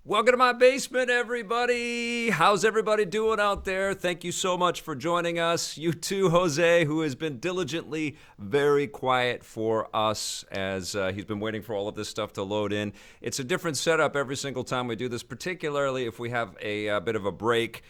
Welcome to my basement, everybody. How's everybody doing out there? Thank you so much for joining us. You too, Jose, who has been diligently very quiet for us as he's been waiting for all of this stuff to load in. It's a different setup every single time we do this, particularly if we have a bit of a break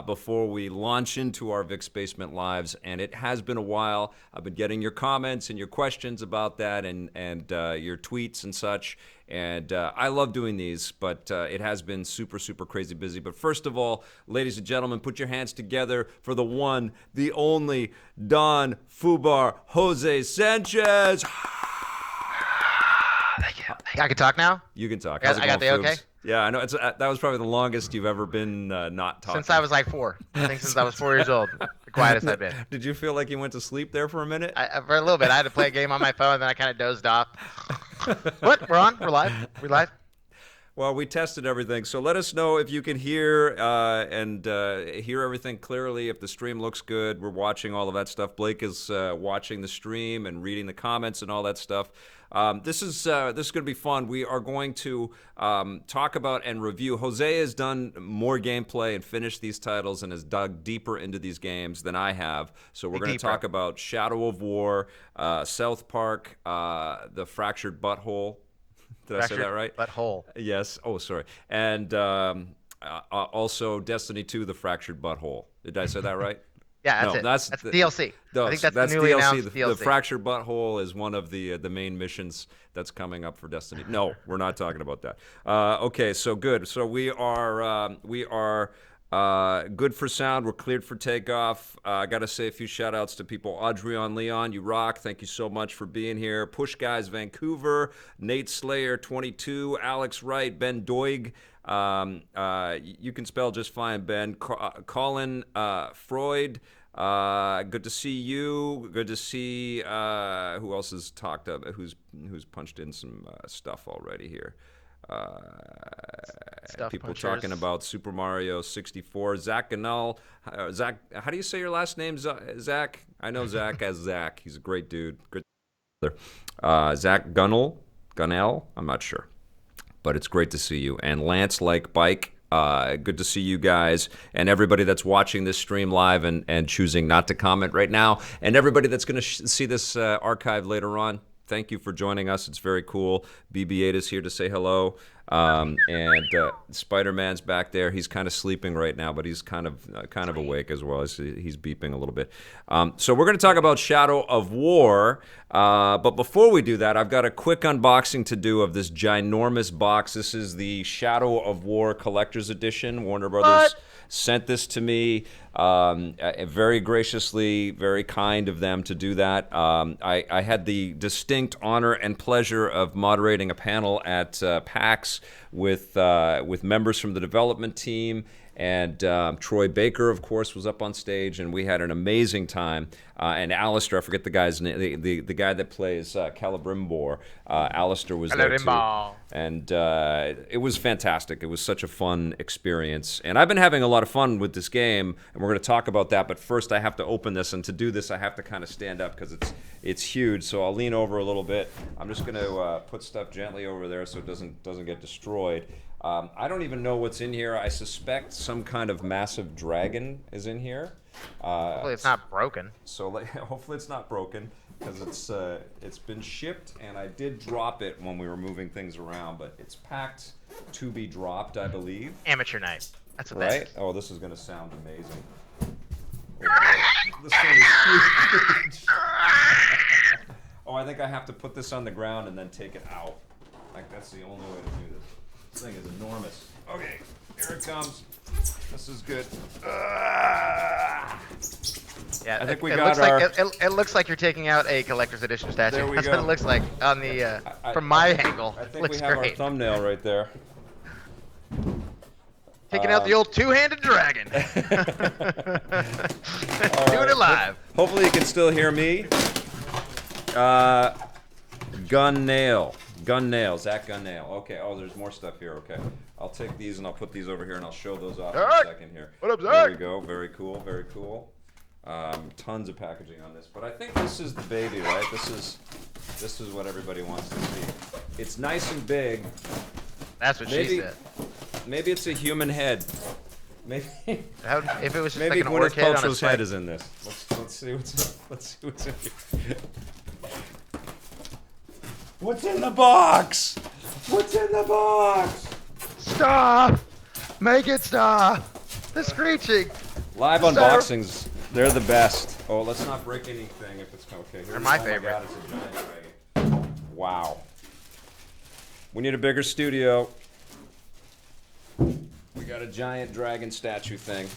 before we launch into our Vic's Basement Lives. And it has been a while. I've been getting your comments and your questions about that and your tweets and such. And I love doing these, but it has been super, super crazy busy. But first of all, ladies and gentlemen, put your hands together for the one, the only Don Fubar, Jose Sanchez. I can talk now? You can talk. I got the okay? Yeah, I know. That was probably the longest you've ever been not talking. Since I was like 4. I think since I was 4 years old. The quietest I've been. Did you feel like you went to sleep there for a minute? For a little bit. I had to play a game on my phone, then I kind of dozed off. What? We're on? We're live? We live? Well, we tested everything, so let us know if you can hear and hear everything clearly, if the stream looks good. We're watching all of that stuff. Blake is watching the stream and reading the comments and all that stuff. This is going to be fun. We are going to talk about and review. Jose has done more gameplay and finished these titles and has dug deeper into these games than I have. So we're going to talk about Shadow of War, South Park, The Fractured Butthole. Did I say that right? Butthole. Yes. Oh, sorry. And also Destiny 2, The Fractured Butthole. Did I say that right? Yeah, that's the DLC. I think that's the newly DLC. announced DLC. The Fractured Butthole is one of the main missions that's coming up for Destiny. No, we're not talking about that. Okay, so good. So we are good for sound. We're cleared for takeoff. I got to say a few shout outs to people. Adrian Leon, you rock. Thank you so much for being here. Push Guys Vancouver, Nate Slayer 22, Alex Wright, Ben Doig. You can spell just fine, Ben. Colin Freud. Good to see you. Good to see who else has talked about who's punched in some stuff already here. People punchers. Talking about Super Mario 64. Zach Ganell. Zach, how do you say your last name, Zach? I know Zach as Zach. He's a great dude. Zach Gunnell. I'm not sure, but it's great to see you. And Lance Like Bike. Good to see you guys and everybody that's watching this stream live and choosing not to comment right now. And everybody that's going to see this archive later on. Thank you for joining us. It's very cool. BB-8 is here to say hello. And Spider-Man's back there. He's kind of sleeping right now, but he's kind of awake as well. He's beeping a little bit. So we're going to talk about Shadow of War. But before we do that, I've got a quick unboxing to do of this ginormous box. This is the Shadow of War Collector's Edition. Warner Brothers sent this to me very graciously, very kind of them to do that. I had the distinct honor and pleasure of moderating a panel at PAX with members from the development team. And Troy Baker, of course, was up on stage, and we had an amazing time. And Alistair, I forget the guy's name, the guy that plays Celebrimbor, Alistair was there too. And it was fantastic. It was such a fun experience. And I've been having a lot of fun with this game, and we're going to talk about that. But first, I have to open this, and to do this, I have to kind of stand up because it's huge. So I'll lean over a little bit. I'm just going to put stuff gently over there so it doesn't get destroyed. I don't even know what's in here. I suspect some kind of massive dragon is in here. Hopefully it's not broken. So hopefully it's not broken because it's been shipped, and I did drop it when we were moving things around, but it's packed to be dropped, I believe. Amateur night. That's what right? That is. Oh, this is going to sound amazing. This thing is huge. Oh, I think I have to put this on the ground and then take it out. Like that's the only way to do this. This thing is enormous. Okay, here it comes. This is good. Yeah, I think we it got looks our. Like, it looks like you're taking out a collector's edition statue. There we That's go. what it looks like on the from my angle. I think looks we have great. our thumbnail right there. Taking out the old two-handed dragon. Doing it live. Hopefully you can still hear me. Gun nail, Zach Gun Nail. Okay, oh, there's more stuff here. Okay, I'll take these and I'll put these over here and I'll show those off in a second here. What up, Zach? There we go. Very cool. Very cool. Tons of packaging on this, but I think this is the baby, right? This is what everybody wants to see. It's nice and big. That's what Maybe, she said. Maybe it's a human head. Maybe. If it was just Maybe like an Gwyneth orchid on a Paltrow's spike. head is in this. Let's see what's in here. What's in the box? What's in the box? Stop! Make it stop! The screeching. Live unboxings, they're the best. Oh, let's not break anything if it's okay. They're my Oh favorite. God, it's a giant dragon. Wow. We need a bigger studio. We got a giant dragon statue thing.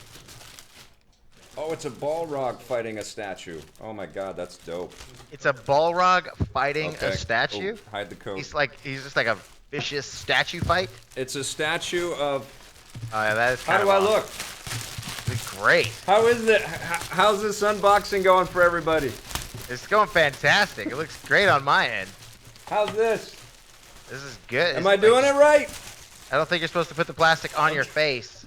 Oh, it's a Balrog fighting a statue. Oh my God, that's dope. It's a Balrog fighting Okay. a statue. Oh, hide the code. He's just like a vicious statue fight. It's a statue of. Oh yeah, that is How kind do of I awesome. look? It's great. How is it? How's this unboxing going for everybody? It's going fantastic. It looks great on my end. How's this? This is good. Am I doing it right? I don't think you're supposed to put the plastic on your face.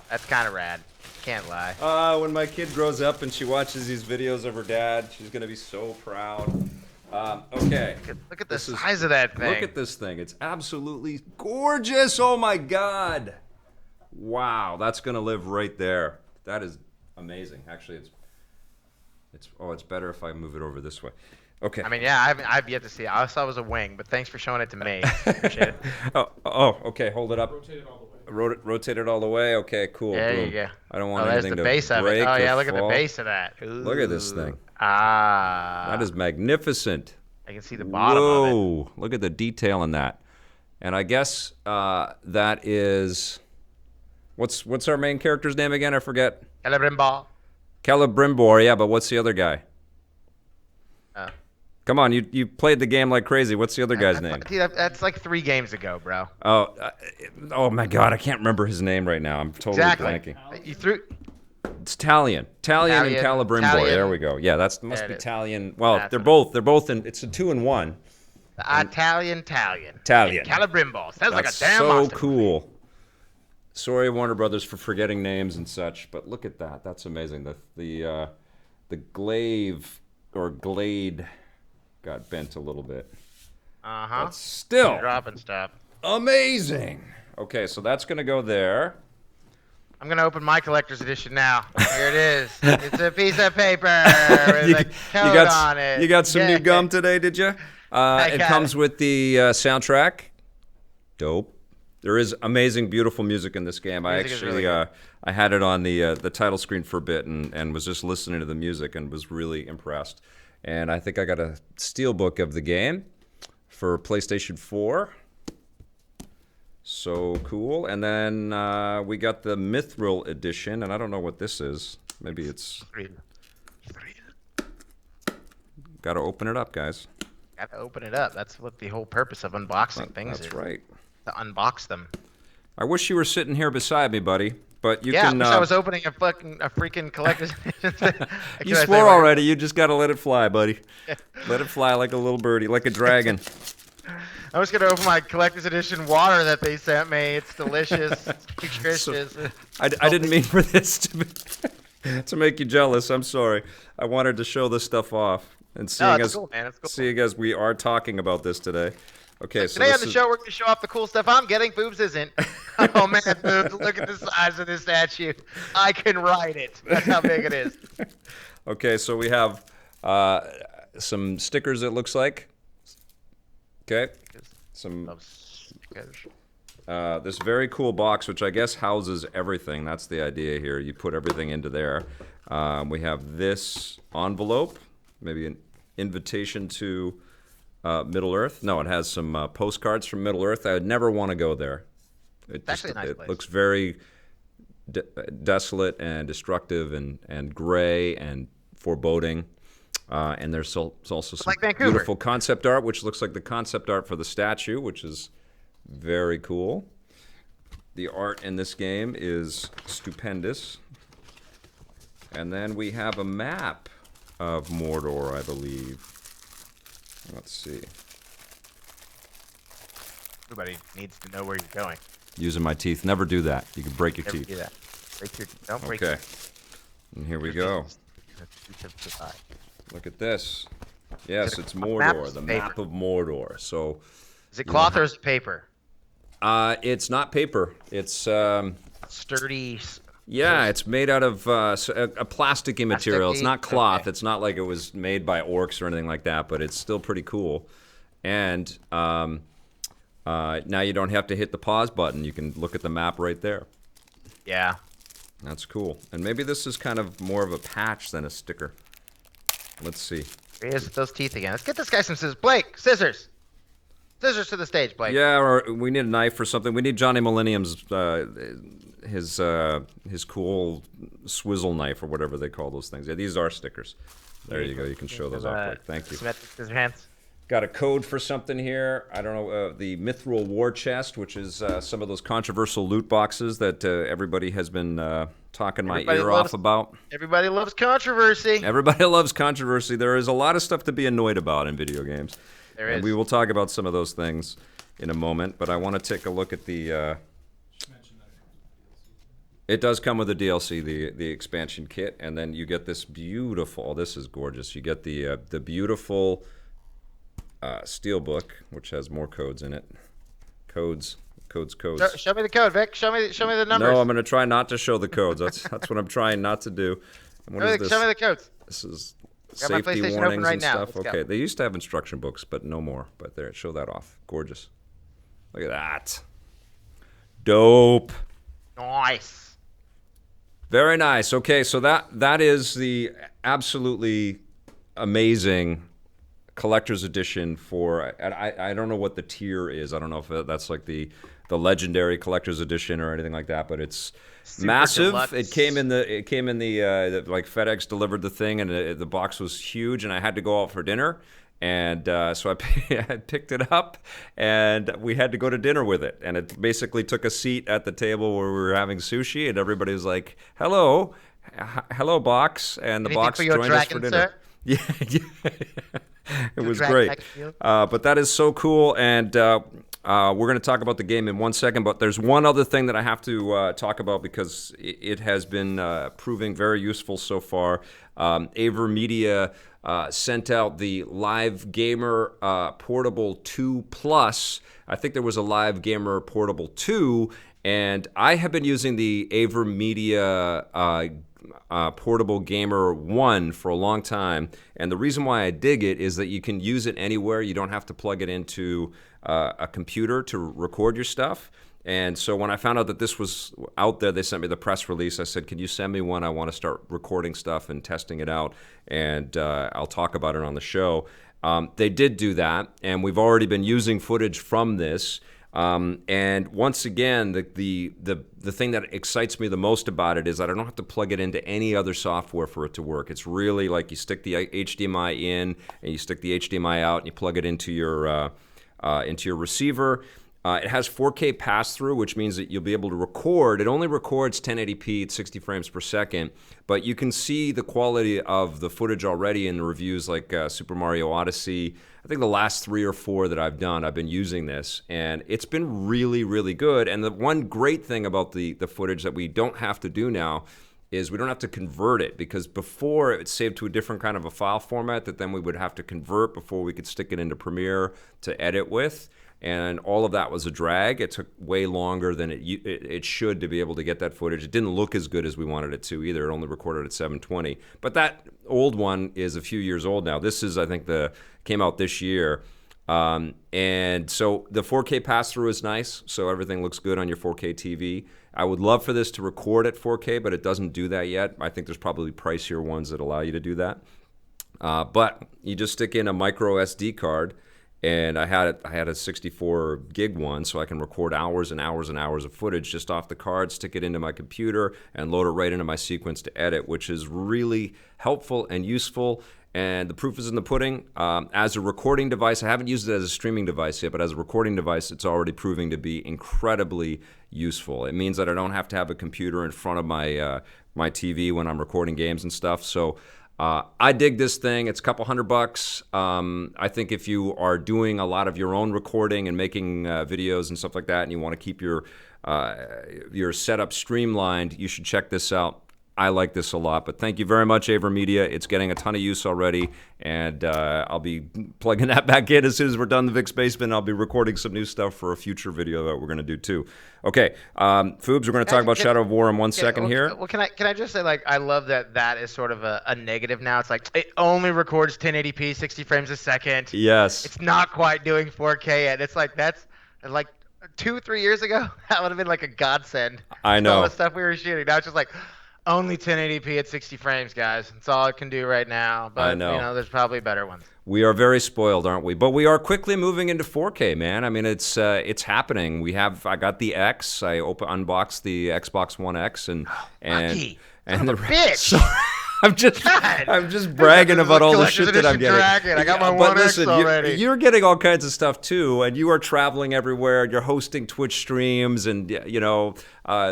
That's kind of rad. Can't lie. When my kid grows up and she watches these videos of her dad, she's gonna be so proud. Okay. Look at the size of that thing. Look at this thing. It's absolutely gorgeous. Oh my God. Wow, that's gonna live right there. That is amazing. Actually, it's better if I move it over this way. Okay. I mean, yeah, I've yet to see it. I saw it was a wing, but thanks for showing it to me. Appreciate it. Oh, okay. Hold it up. Rotate it all the way. Rotate it all the way. Okay, cool. There Boom. you go. I don't want Oh, there's anything the to base of it. break Oh or yeah, look at the fall. base of that. Look at this thing. Ah. That is magnificent. I can see the bottom of it. Whoa! Look at the detail in that. And I guess that is what's our main character's name again? I forget. Celebrimball. Celebrimbor. Yeah, but what's the other guy? Oh. Come on, you played the game like crazy. What's the other guy's name? Dude, that's like 3 games ago, bro. Oh my God, I can't remember his name right now. I'm totally blanking. You threw. It's Talion. Talion and Celebrimbor. Talion. There we go. Yeah, must There be it is. Talion. Well, That's they're what both in. It's a 2-in-1. Italian. Talion. Celebrimball. Sounds like a That's damn so monster. cool. Sorry, Warner Brothers, for forgetting names and such, but look at that. That's amazing. The glaive or glade got bent a little bit. Uh-huh. But still Dropping stuff. amazing. Okay, so that's gonna go there. I'm gonna open my collector's edition now. Here it is. It's a piece of paper with a code on it. You got some Yeah. new gum today, did you? It got comes it. with the soundtrack. Dope. There is amazing, beautiful music in this game. I Music is actually, really good. I had it on the title screen for a bit and was just listening to the music and was really impressed. And I think I got a steelbook of the game for PlayStation 4. So cool. And then we got the Mithril edition, and I don't know what this is. Maybe it's... Got to open it up, guys. Gotta open it up. That's what the whole purpose of unboxing things is. That's right. To unbox them. I wish you were sitting here beside me, buddy. But you Yeah, can. I wish I was opening a freaking collector's edition. You swore already. You just got to let it fly, buddy. Let it fly like a little birdie, like a dragon. I was gonna open my collector's edition water that they sent me. It's delicious. Nutritious. I didn't mean for this to make you jealous. I'm sorry. I wanted to show this stuff off. And seeing it's as cool, man. It's cool. seeing as we are talking about this today. Okay, so Today this on the is, show, we're going to show off the cool stuff I'm getting. Boobs isn't. Oh, man, Boobs, look at the size of this statue. I can ride it. That's how big it is. Okay, so we have some stickers, it looks like. Okay. Some this very cool box, which I guess houses everything. That's the idea here. You put everything into there. We have this envelope, maybe an invitation to Middle Earth. No, it has some postcards from Middle Earth. I would never want to go there. It actually a nice it place. looks very desolate and destructive and gray and foreboding. And there's also some like Vancouver. beautiful concept art, which looks like the concept art for the statue, which is very cool. The art in this game is stupendous. And then we have a map of Mordor, I believe. Let's see. Everybody needs to know where you're going. Using my teeth. Never do that. You can break your Never teeth. do that. Don't break Okay. And here we go. your Look at this. Yes, it's map Mordor, is the paper. map of Mordor. So Is it cloth or is it paper? It's not paper. It's Sturdy. yeah, it's made out of a plasticky material. It's Plasticky? not cloth. Okay. It's not like it was made by orcs or anything like that, but it's still pretty cool. And now you don't have to hit the pause button. You can look at the map right there. Yeah. That's cool. And maybe this is kind of more of a patch than a sticker. Let's see. Here's those teeth again. Let's get this guy some scissors. Blake, scissors. Scissors to the stage, Blake. Yeah, or we need a knife or something. We need Johnny Millennium's his cool swizzle knife or whatever they call those things. Yeah, these are stickers. There you go. You can show those off, Blake. Thank you. Scissor hands. Got a code for something here. I don't know, the Mithril War Chest, which is some of those controversial loot boxes that everybody has been talking my ear off about. Everybody loves controversy. Everybody loves controversy. There is a lot of stuff to be annoyed about in video games. There is. And we will talk about some of those things in a moment, but I want to take a look at the... It does come with the DLC, the expansion kit, and then you get this beautiful... This is gorgeous. You get the beautiful... Steelbook, which has more codes in it. Codes. Show me the code, Vic. Show me the numbers. No, I'm going to try not to show the codes. That's what I'm trying not to do. And what is this? Show me the codes. This is Got my safety PlayStation warnings open right and now. stuff. Let's Okay, go. they used to have instruction books, but no more. But there, show that off. Gorgeous. Look at that. Dope. Nice. Very nice. Okay, so that is the absolutely amazing collector's edition for, I don't know what the tier is. I don't know if that's like the legendary collector's edition or anything like that, but it's Super massive. deluxe. It came in the like FedEx delivered the thing, and the box was huge, and I had to go out for dinner. And so I picked it up, and we had to go to dinner with it. And it basically took a seat at the table where we were having sushi, and everybody was like, "Hello, hello, box," and the Anything box for your joined us for dragon, dinner. sir? Yeah. It was drag great. back field? But that is so cool, and we're going to talk about the game in 1 second, but there's one other thing that I have to talk about because it has been proving very useful so far. Aver Media sent out the Live Gamer Portable 2 Plus. I think there was a Live Gamer Portable 2, and I have been using the Aver Media Portable Gamer 1 for a long time, and the reason why I dig it is that you can use it anywhere. You don't have to plug it into a computer to record your stuff. And so when I found out that this was out there, they sent me the press release. I said, "Can you send me one? I want to start recording stuff and testing it out, and I'll talk about it on the show." They did do that, and we've already been using footage from this. And once again, the thing that excites me the most about it is that I don't have to plug it into any other software for it to work. It's really like you stick the HDMI in and you stick the HDMI out and you plug it into your receiver. It has 4K pass-through, which means that you'll be able to record. It only records 1080p at 60 frames per second, but you can see the quality of the footage already in the reviews like Super Mario Odyssey. I think the last 3 or 4 that I've done, I've been using this, and it's been really, really good. And the one great thing about the footage that we don't have to do now is we don't have to convert it, because before it's saved to a different kind of a file format that then we would have to convert before we could stick it into Premiere to edit with. And all of that was a drag. It took way longer than it should to be able to get that footage. It didn't look as good as we wanted it to either. It only recorded at 720. But that old one is a few years old now. This is, I think, came out this year. And so the 4K pass-through is nice, so everything looks good on your 4K TV. I would love for this to record at 4K, but it doesn't do that yet. I think there's probably pricier ones that allow you to do that. But you just stick in a micro SD card, and I had a 64 gig one, so I can record hours and hours and hours of footage just off the card, stick it into my computer, and load it right into my sequence to edit, which is really helpful and useful. And the proof is in the pudding. As a recording device, I haven't used it as a streaming device yet, but as a recording device, it's already proving to be incredibly useful. It means that I don't have to have a computer in front of my TV when I'm recording games and stuff. So I dig this thing. It's a couple $100. I think if you are doing a lot of your own recording and making videos and stuff like that, and you want to keep your setup streamlined, you should check this out. I like this a lot. But thank you very much, Aver Media. It's getting a ton of use already, and I'll be plugging that back in as soon as we're done the Vic's Basement. I'll be recording some new stuff for a future video that we're going to do too. Okay, Foobs, we're going to talk about Shadow of War in 1 second here. Well, can I just say, like, I love that is sort of a negative now. It's like it only records 1080p, 60 frames a second. Yes. It's not quite doing 4K yet. It's like that's like 2-3 years ago. That would have been like a godsend. I know. All the stuff we were shooting. Now it's just like only 1080p at 60 frames, guys. That's all it can do right now. But I know. There's probably better ones. We are very spoiled, aren't we? But we are quickly moving into 4K, man. I mean, it's happening. I got the X. I unboxed the Xbox One X, and Lucky. and the bitch. I'm just bragging about all the shit that I'm getting. I got my One X already. You're getting all kinds of stuff too, and you are traveling everywhere. You're hosting Twitch streams, and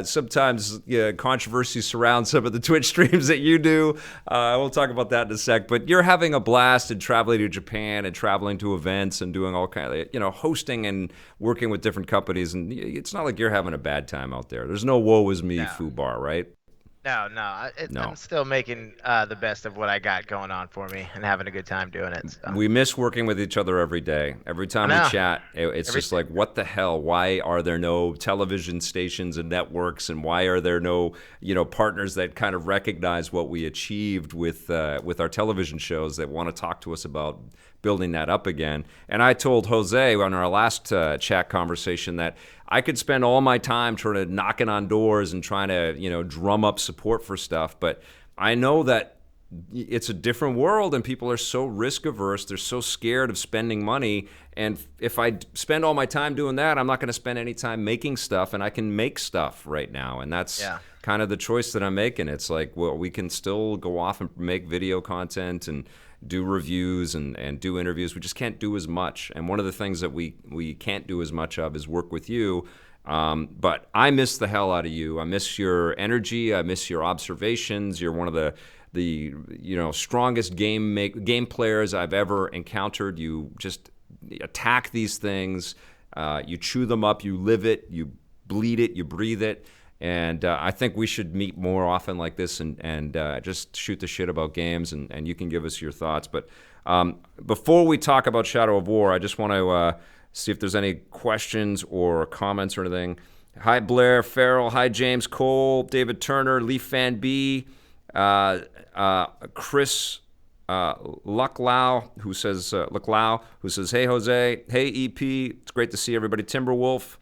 sometimes controversy surrounds some of the Twitch streams that you do. We'll talk about that in a sec. But you're having a blast and traveling to Japan and traveling to events and doing all kind of hosting and working with different companies. And it's not like you're having a bad time out there. There's no woe is me foobar, right? No. I'm still making the best of what I got going on for me and having a good time doing it. So. We miss working with each other every day. Every time we chat, it's just like, what the hell? Why are there no television stations and networks, and why are there no partners that kind of recognize what we achieved with our television shows that want to talk to us about building that up again? And I told Jose on our last chat conversation that I could spend all my time knocking on doors and trying to, drum up support for stuff. But I know that it's a different world, and people are so risk averse. They're so scared of spending money. And if I spend all my time doing that, I'm not going to spend any time making stuff, and I can make stuff right now. And that's kind of the choice that I'm making. It's like, well, we can still go off and make video content and do reviews and do interviews. We just can't do as much. And one of the things that we can't do as much of is work with you. But I miss the hell out of you. I miss your energy. I miss your observations. You're one of the strongest game players I've ever encountered. You just attack these things. You chew them up. You live it. You bleed it. You breathe it. And I think we should meet more often like this and just shoot the shit about games, and you can give us your thoughts. But before we talk about Shadow of War, I just want to see if there's any questions or comments or anything. Hi, Blair Farrell. Hi, James Cole, David Turner, Leaf Fan B, Chris Lucklau, who says, hey, Jose. Hey, EP. It's great to see everybody. Timberwolf.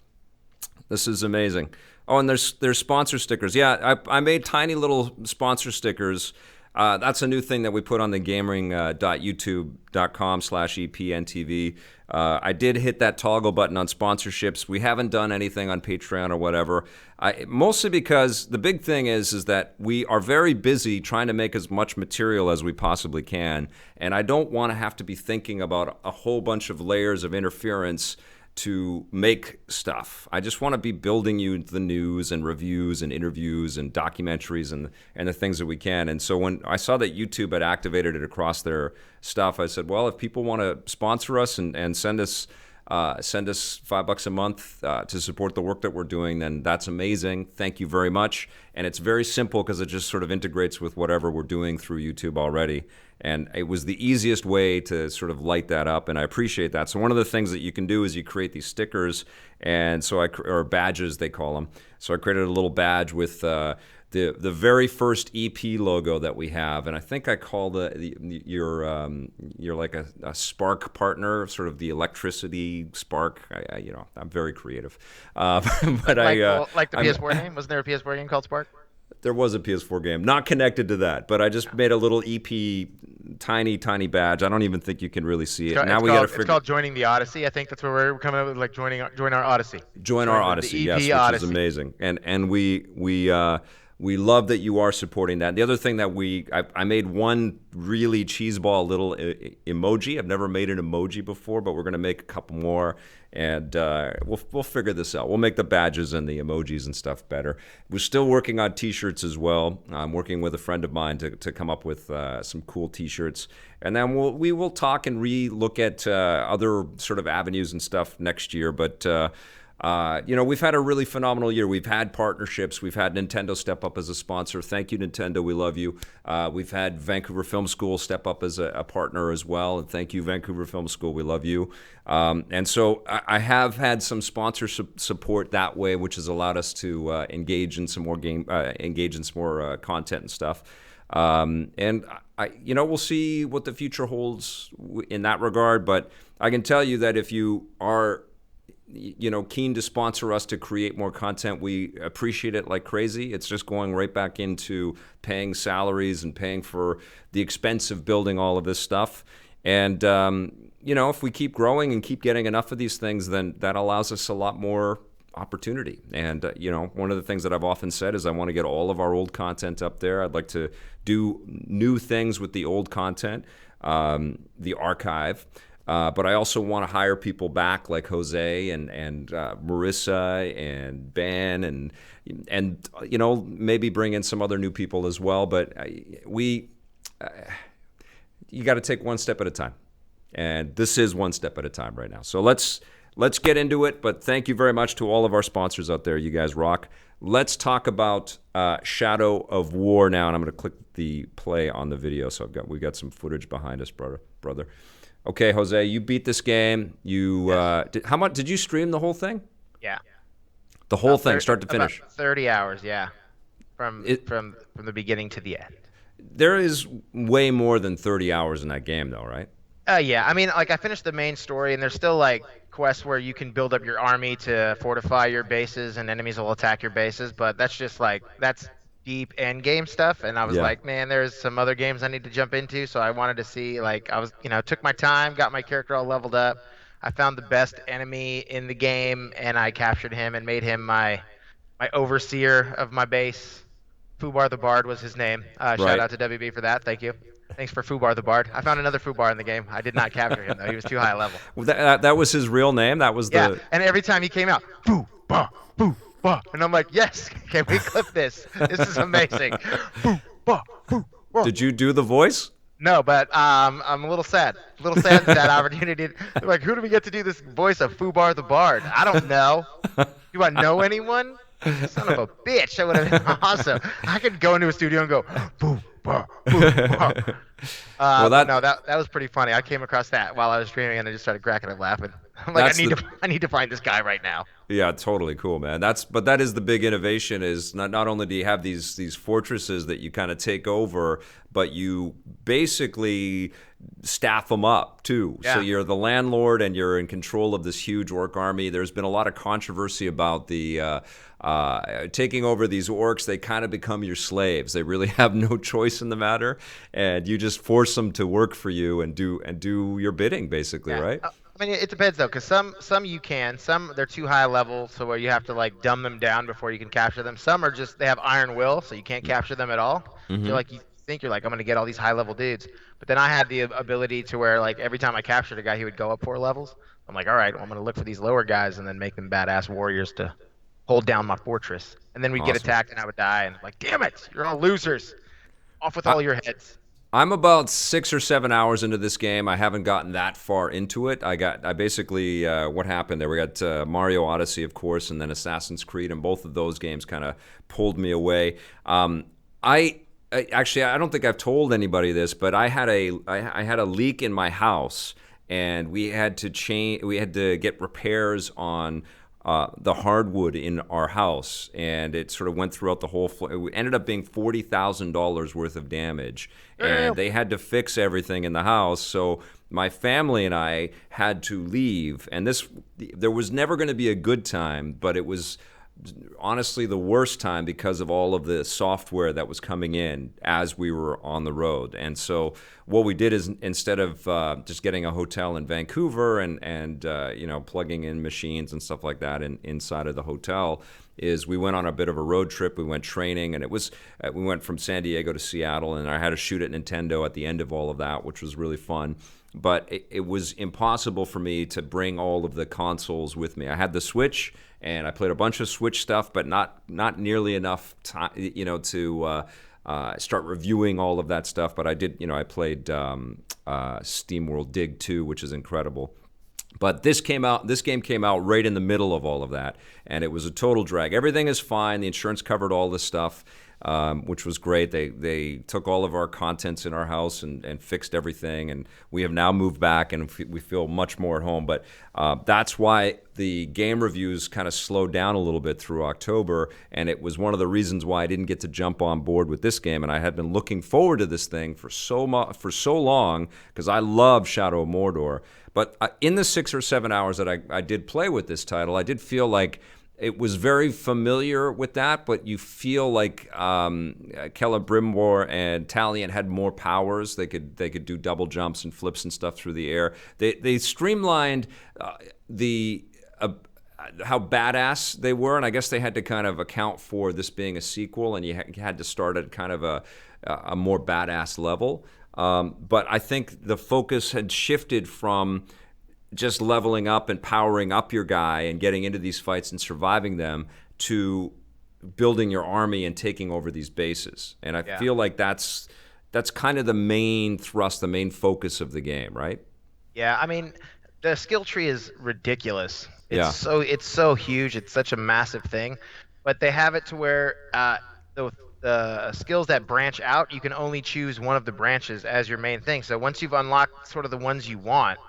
This is amazing. Oh, and there's sponsor stickers. Yeah, I made tiny little sponsor stickers. That's a new thing that we put on the gamering.youtube.com/EPNTV. I did hit that toggle button on sponsorships. We haven't done anything on Patreon or whatever. Mostly because the big thing is that we are very busy trying to make as much material as we possibly can. And I don't want to have to be thinking about a whole bunch of layers of interference to make stuff. I just want to be building you the news and reviews and interviews and documentaries and the things that we can. And so when I saw that YouTube had activated it across their stuff, I said, well, if people want to sponsor us and send us $5 a month to support the work that we're doing, then that's amazing. Thank you very much. And it's very simple because it just sort of integrates with whatever we're doing through YouTube already. And it was the easiest way to sort of light that up, and I appreciate that. So one of the things that you can do is you create these stickers, and so or badges they call them. So I created a little badge with the very first EP logo that we have, and I think I call you're like a spark partner, sort of the electricity spark. I'm very creative, but like the PS4 game. Wasn't there a PS4 game called Spark? There was a PS4 game, not connected to that, but I just made a little EP, tiny badge. I don't even think you can really see it. It's called Joining the Odyssey. I think that's where we're coming up with, like, join our Odyssey. Join our Odyssey, yes, which Odyssey. is amazing. And we love that you are supporting that. The other thing that I made one really cheeseball little emoji. I've never made an emoji before, but we're going to make a couple more, and we'll figure this out. We'll make the badges and the emojis and stuff better. We're still working on T-shirts as well. I'm working with a friend of mine to come up with some cool T-shirts, and then we will talk and re-look at other sort of avenues and stuff next year. But We've had a really phenomenal year. We've had partnerships. We've had Nintendo step up as a sponsor. Thank you, Nintendo. We love you. We've had Vancouver Film School step up as a partner as well. And thank you, Vancouver Film School. We love you. And so I have had some sponsor support that way, which has allowed us to engage in some more content and stuff. And we'll see what the future holds in that regard. But I can tell you that if you are keen to sponsor us to create more content, we appreciate it like crazy. It's just going right back into paying salaries and paying for the expense of building all of this stuff. And, if we keep growing and keep getting enough of these things, then that allows us a lot more opportunity. And, one of the things that I've often said is I want to get all of our old content up there. I'd like to do new things with the old content, the archive. But I also want to hire people back like Jose and Marissa and Ben and maybe bring in some other new people as well. But you got to take one step at a time, and this is one step at a time right now. So let's get into it. But thank you very much to all of our sponsors out there. You guys rock. Let's talk about Shadow of War now, and I'm going to click the play on the video. So we got some footage behind us, brother. Okay, Jose, you beat this game. Yes. How much did you stream the whole thing? Yeah. The whole thing, start to finish. About 30 hours, yeah. From the beginning to the end. There is way more than 30 hours in that game, though, right? Yeah. I mean, like I finished the main story, and there's still like quests where you can build up your army to fortify your bases, and enemies will attack your bases. But that's just that's deep end game stuff, and I was like, man, there's some other games I need to jump into. So I wanted to see, took my time, got my character all leveled up. I found the best enemy in the game, and I captured him and made him my overseer of my base. Fubar the Bard was his name. Shout out to WB for that. Thank you. Thanks for Fubar the Bard. I found another Fubar in the game. I did not capture him, though. He was too high level. That was his real name? That was and every time he came out, Fubar, Fubar. And I'm like, yes, can we clip this? This is amazing. Fubar, Fubar. Did you do the voice? No, but I'm a little sad. That opportunity. Like, who do we get to do this voice of Fubar the Bard? I don't know. Do I know anyone? Son of a bitch. That would have been awesome. I could go into a studio and go, boom, bah, boom, bah. That was pretty funny. I came across that while I was streaming, and I just started cracking up laughing. I'm like, I need to find this guy right now. Yeah, totally cool, man. But that is the big innovation. Is not only do you have these fortresses that you kind of take over, but you basically staff them up too. Yeah. So you're the landlord and you're in control of this huge orc army. There's been a lot of controversy about the taking over these orcs. They kind of become your slaves. They really have no choice in the matter, and you just force them to work for you and do your bidding, basically, right? I mean, it depends though, because some you can, some they're too high level, so where you have to like dumb them down before you can capture them. Some are just they have iron will, so you can't capture them at all. Mm-hmm. You think I'm gonna get all these high level dudes, but then I had the ability to where like every time I captured a guy, he would go up 4 levels. I'm like, all right, well, I'm gonna look for these lower guys and then make them badass warriors to hold down my fortress. And then we'd get attacked and I would die, and I'm like, damn it, you're all losers. Off with all your heads. I'm about 6 or 7 hours into this game. I haven't gotten that far into it. I basically, what happened there, we got Mario Odyssey, of course, and then Assassin's Creed, and both of those games kind of pulled me away. Actually, I don't think I've told anybody this, but I had a leak in my house, and we had to get repairs on the hardwood in our house, and it sort of went throughout the whole floor. It ended up being $40,000 worth of damage, and they had to fix everything in the house. So my family and I had to leave, and there was never going to be a good time, but it was honestly the worst time because of all of the software that was coming in as we were on the road. And so what we did is, instead of just getting a hotel in Vancouver and plugging in machines and stuff like that inside of the hotel, is we went on a bit of a road trip. We went training, and we went from San Diego to Seattle, and I had to shoot at Nintendo at the end of all of that, which was really fun. But it was impossible for me to bring all of the consoles with me. I had the Switch, and I played a bunch of Switch stuff, but not nearly enough time, to start reviewing all of that stuff. But I did, I played SteamWorld Dig 2, which is incredible. But this game came out right in the middle of all of that, and it was a total drag. Everything is fine. The insurance covered all this stuff, which was great. They took all of our contents in our house and fixed everything, and we have now moved back, and we feel much more at home. But that's why the game reviews kind of slowed down a little bit through October, and it was one of the reasons why I didn't get to jump on board with this game. And I had been looking forward to this thing for so long because I love Shadow of Mordor. But in the 6 or 7 hours that I did play with this title, I did feel like it was very familiar with that, but you feel like Celebrimbor and Talion had more powers. They could do double jumps and flips and stuff through the air. They streamlined the how badass they were, and I guess they had to kind of account for this being a sequel, and you had to start at kind of a more badass level. But I think the focus had shifted from just leveling up and powering up your guy and getting into these fights and surviving them to building your army and taking over these bases. And I feel like that's kind of the main thrust, the main focus of the game, right? Yeah, I mean, the skill tree is ridiculous. It's so huge. It's such a massive thing, but they have it to where the skills that branch out, you can only choose one of the branches as your main thing. So once you've unlocked sort of the ones you want,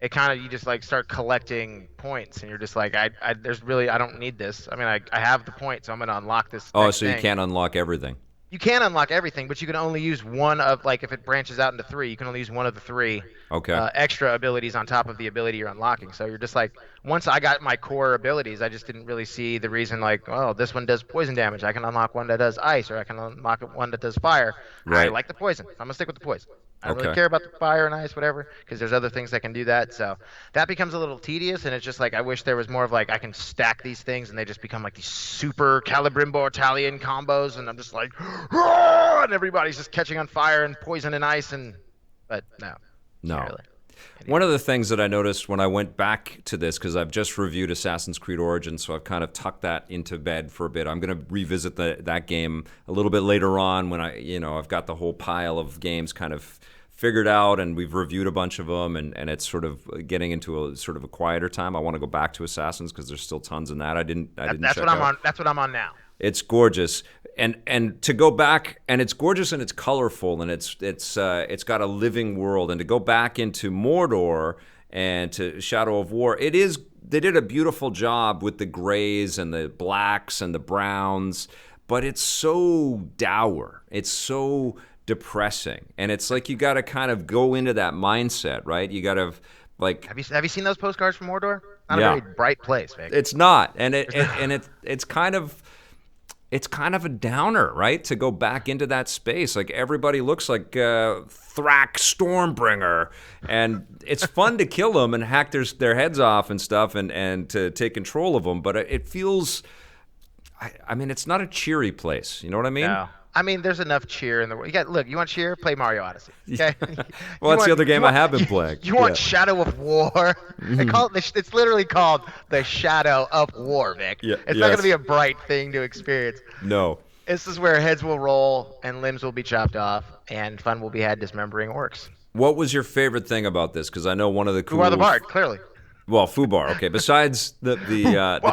it kind of you just like start collecting points, and you're just like, I don't need this. I mean, I have the point, so I'm gonna unlock this. Oh, next so you thing. can't unlock everything. You can unlock everything, but you can only use one of, like, if it branches out into three, you can only use one of the three Okay. extra abilities on top of the ability you're unlocking. So you're just like, once I got my core abilities, I just didn't really see the reason, like, oh, this one does poison damage. I can unlock one that does ice, or I can unlock one that does fire. I Right. like the poison. I'm going to stick with the poison. I don't really Okay. care about the fire and ice, whatever, because there's other things that can do that. So that becomes a little tedious, and it's just like, I wish there was more of like, I can stack these things, and they just become like these super Celebrimbor Italian combos, and I'm just like, "Ah!" and everybody's just catching on fire and poison and ice, but no, No. not really. One of the things that I noticed when I went back to this, because I've just reviewed Assassin's Creed Origins, so I've kind of tucked that into bed for a bit. I'm going to revisit that game a little bit later on when I've got the whole pile of games kind of figured out, and we've reviewed a bunch of them, and it's sort of getting into a sort of a quieter time. I want to go back to Assassins because there's still tons in that. I didn't That's check what I'm out. on. That's what I'm on now. It's gorgeous, and to go back, and it's gorgeous, and it's colorful, and it's got a living world, and to go back into Mordor and to Shadow of War, they did a beautiful job with the grays and the blacks and the browns, but it's so dour, it's so depressing, and it's like you got to kind of go into that mindset, right? You got to like. Have you seen those postcards from Mordor? Not Yeah. a very bright place, Vic. It's not, and it's kind of. It's kind of a downer, right? To go back into that space. Like, everybody looks like Thrak Stormbringer. And it's fun to kill them and hack their heads off and stuff and to take control of them. But it feels, I mean, it's not a cheery place. You know what I mean? No. I mean, there's enough cheer in the world. You want cheer? Play Mario Odyssey. Okay. Well, that's the other game I have been playing. You want Yeah. Shadow of War? It's literally called the Shadow of War, Vic. Yeah, It's not going yes. to be a bright thing to experience. No. This is where heads will roll and limbs will be chopped off, and fun will be had dismembering orcs. What was your favorite thing about this? Because I know one of the cool. Who are the bard? Clearly. Well, Fubar. Okay. Besides the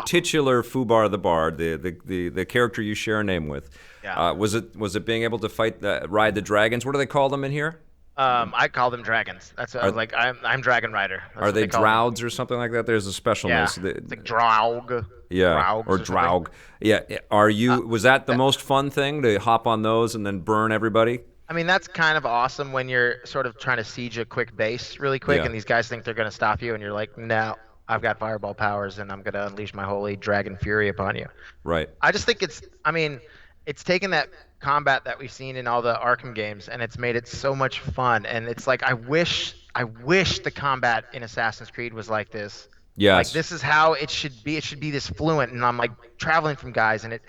titular Fubar the Bard, the character you share a name with, Yeah. was it being able to ride the dragons? What do they call them in here? I call them dragons. That's what I was like. I'm Dragon Rider. That's Are what they call them. Drauds or something like that? There's a special Yeah. name. It's like Draug. Yeah, Draugs or something. Draug. Yeah. Was that the most fun thing to hop on those and then burn everybody? I mean, that's kind of awesome when you're sort of trying to siege a quick base really quick, Yeah. and these guys think they're going to stop you, and you're like, no, I've got fireball powers, and I'm going to unleash my holy dragon fury upon you. Right. I just think it's taken that combat that we've seen in all the Arkham games, and it's made it so much fun. And it's like, I wish the combat in Assassin's Creed was like this. Yes. Like, this is how it should be. It should be this fluent, and I'm like traveling from guys, and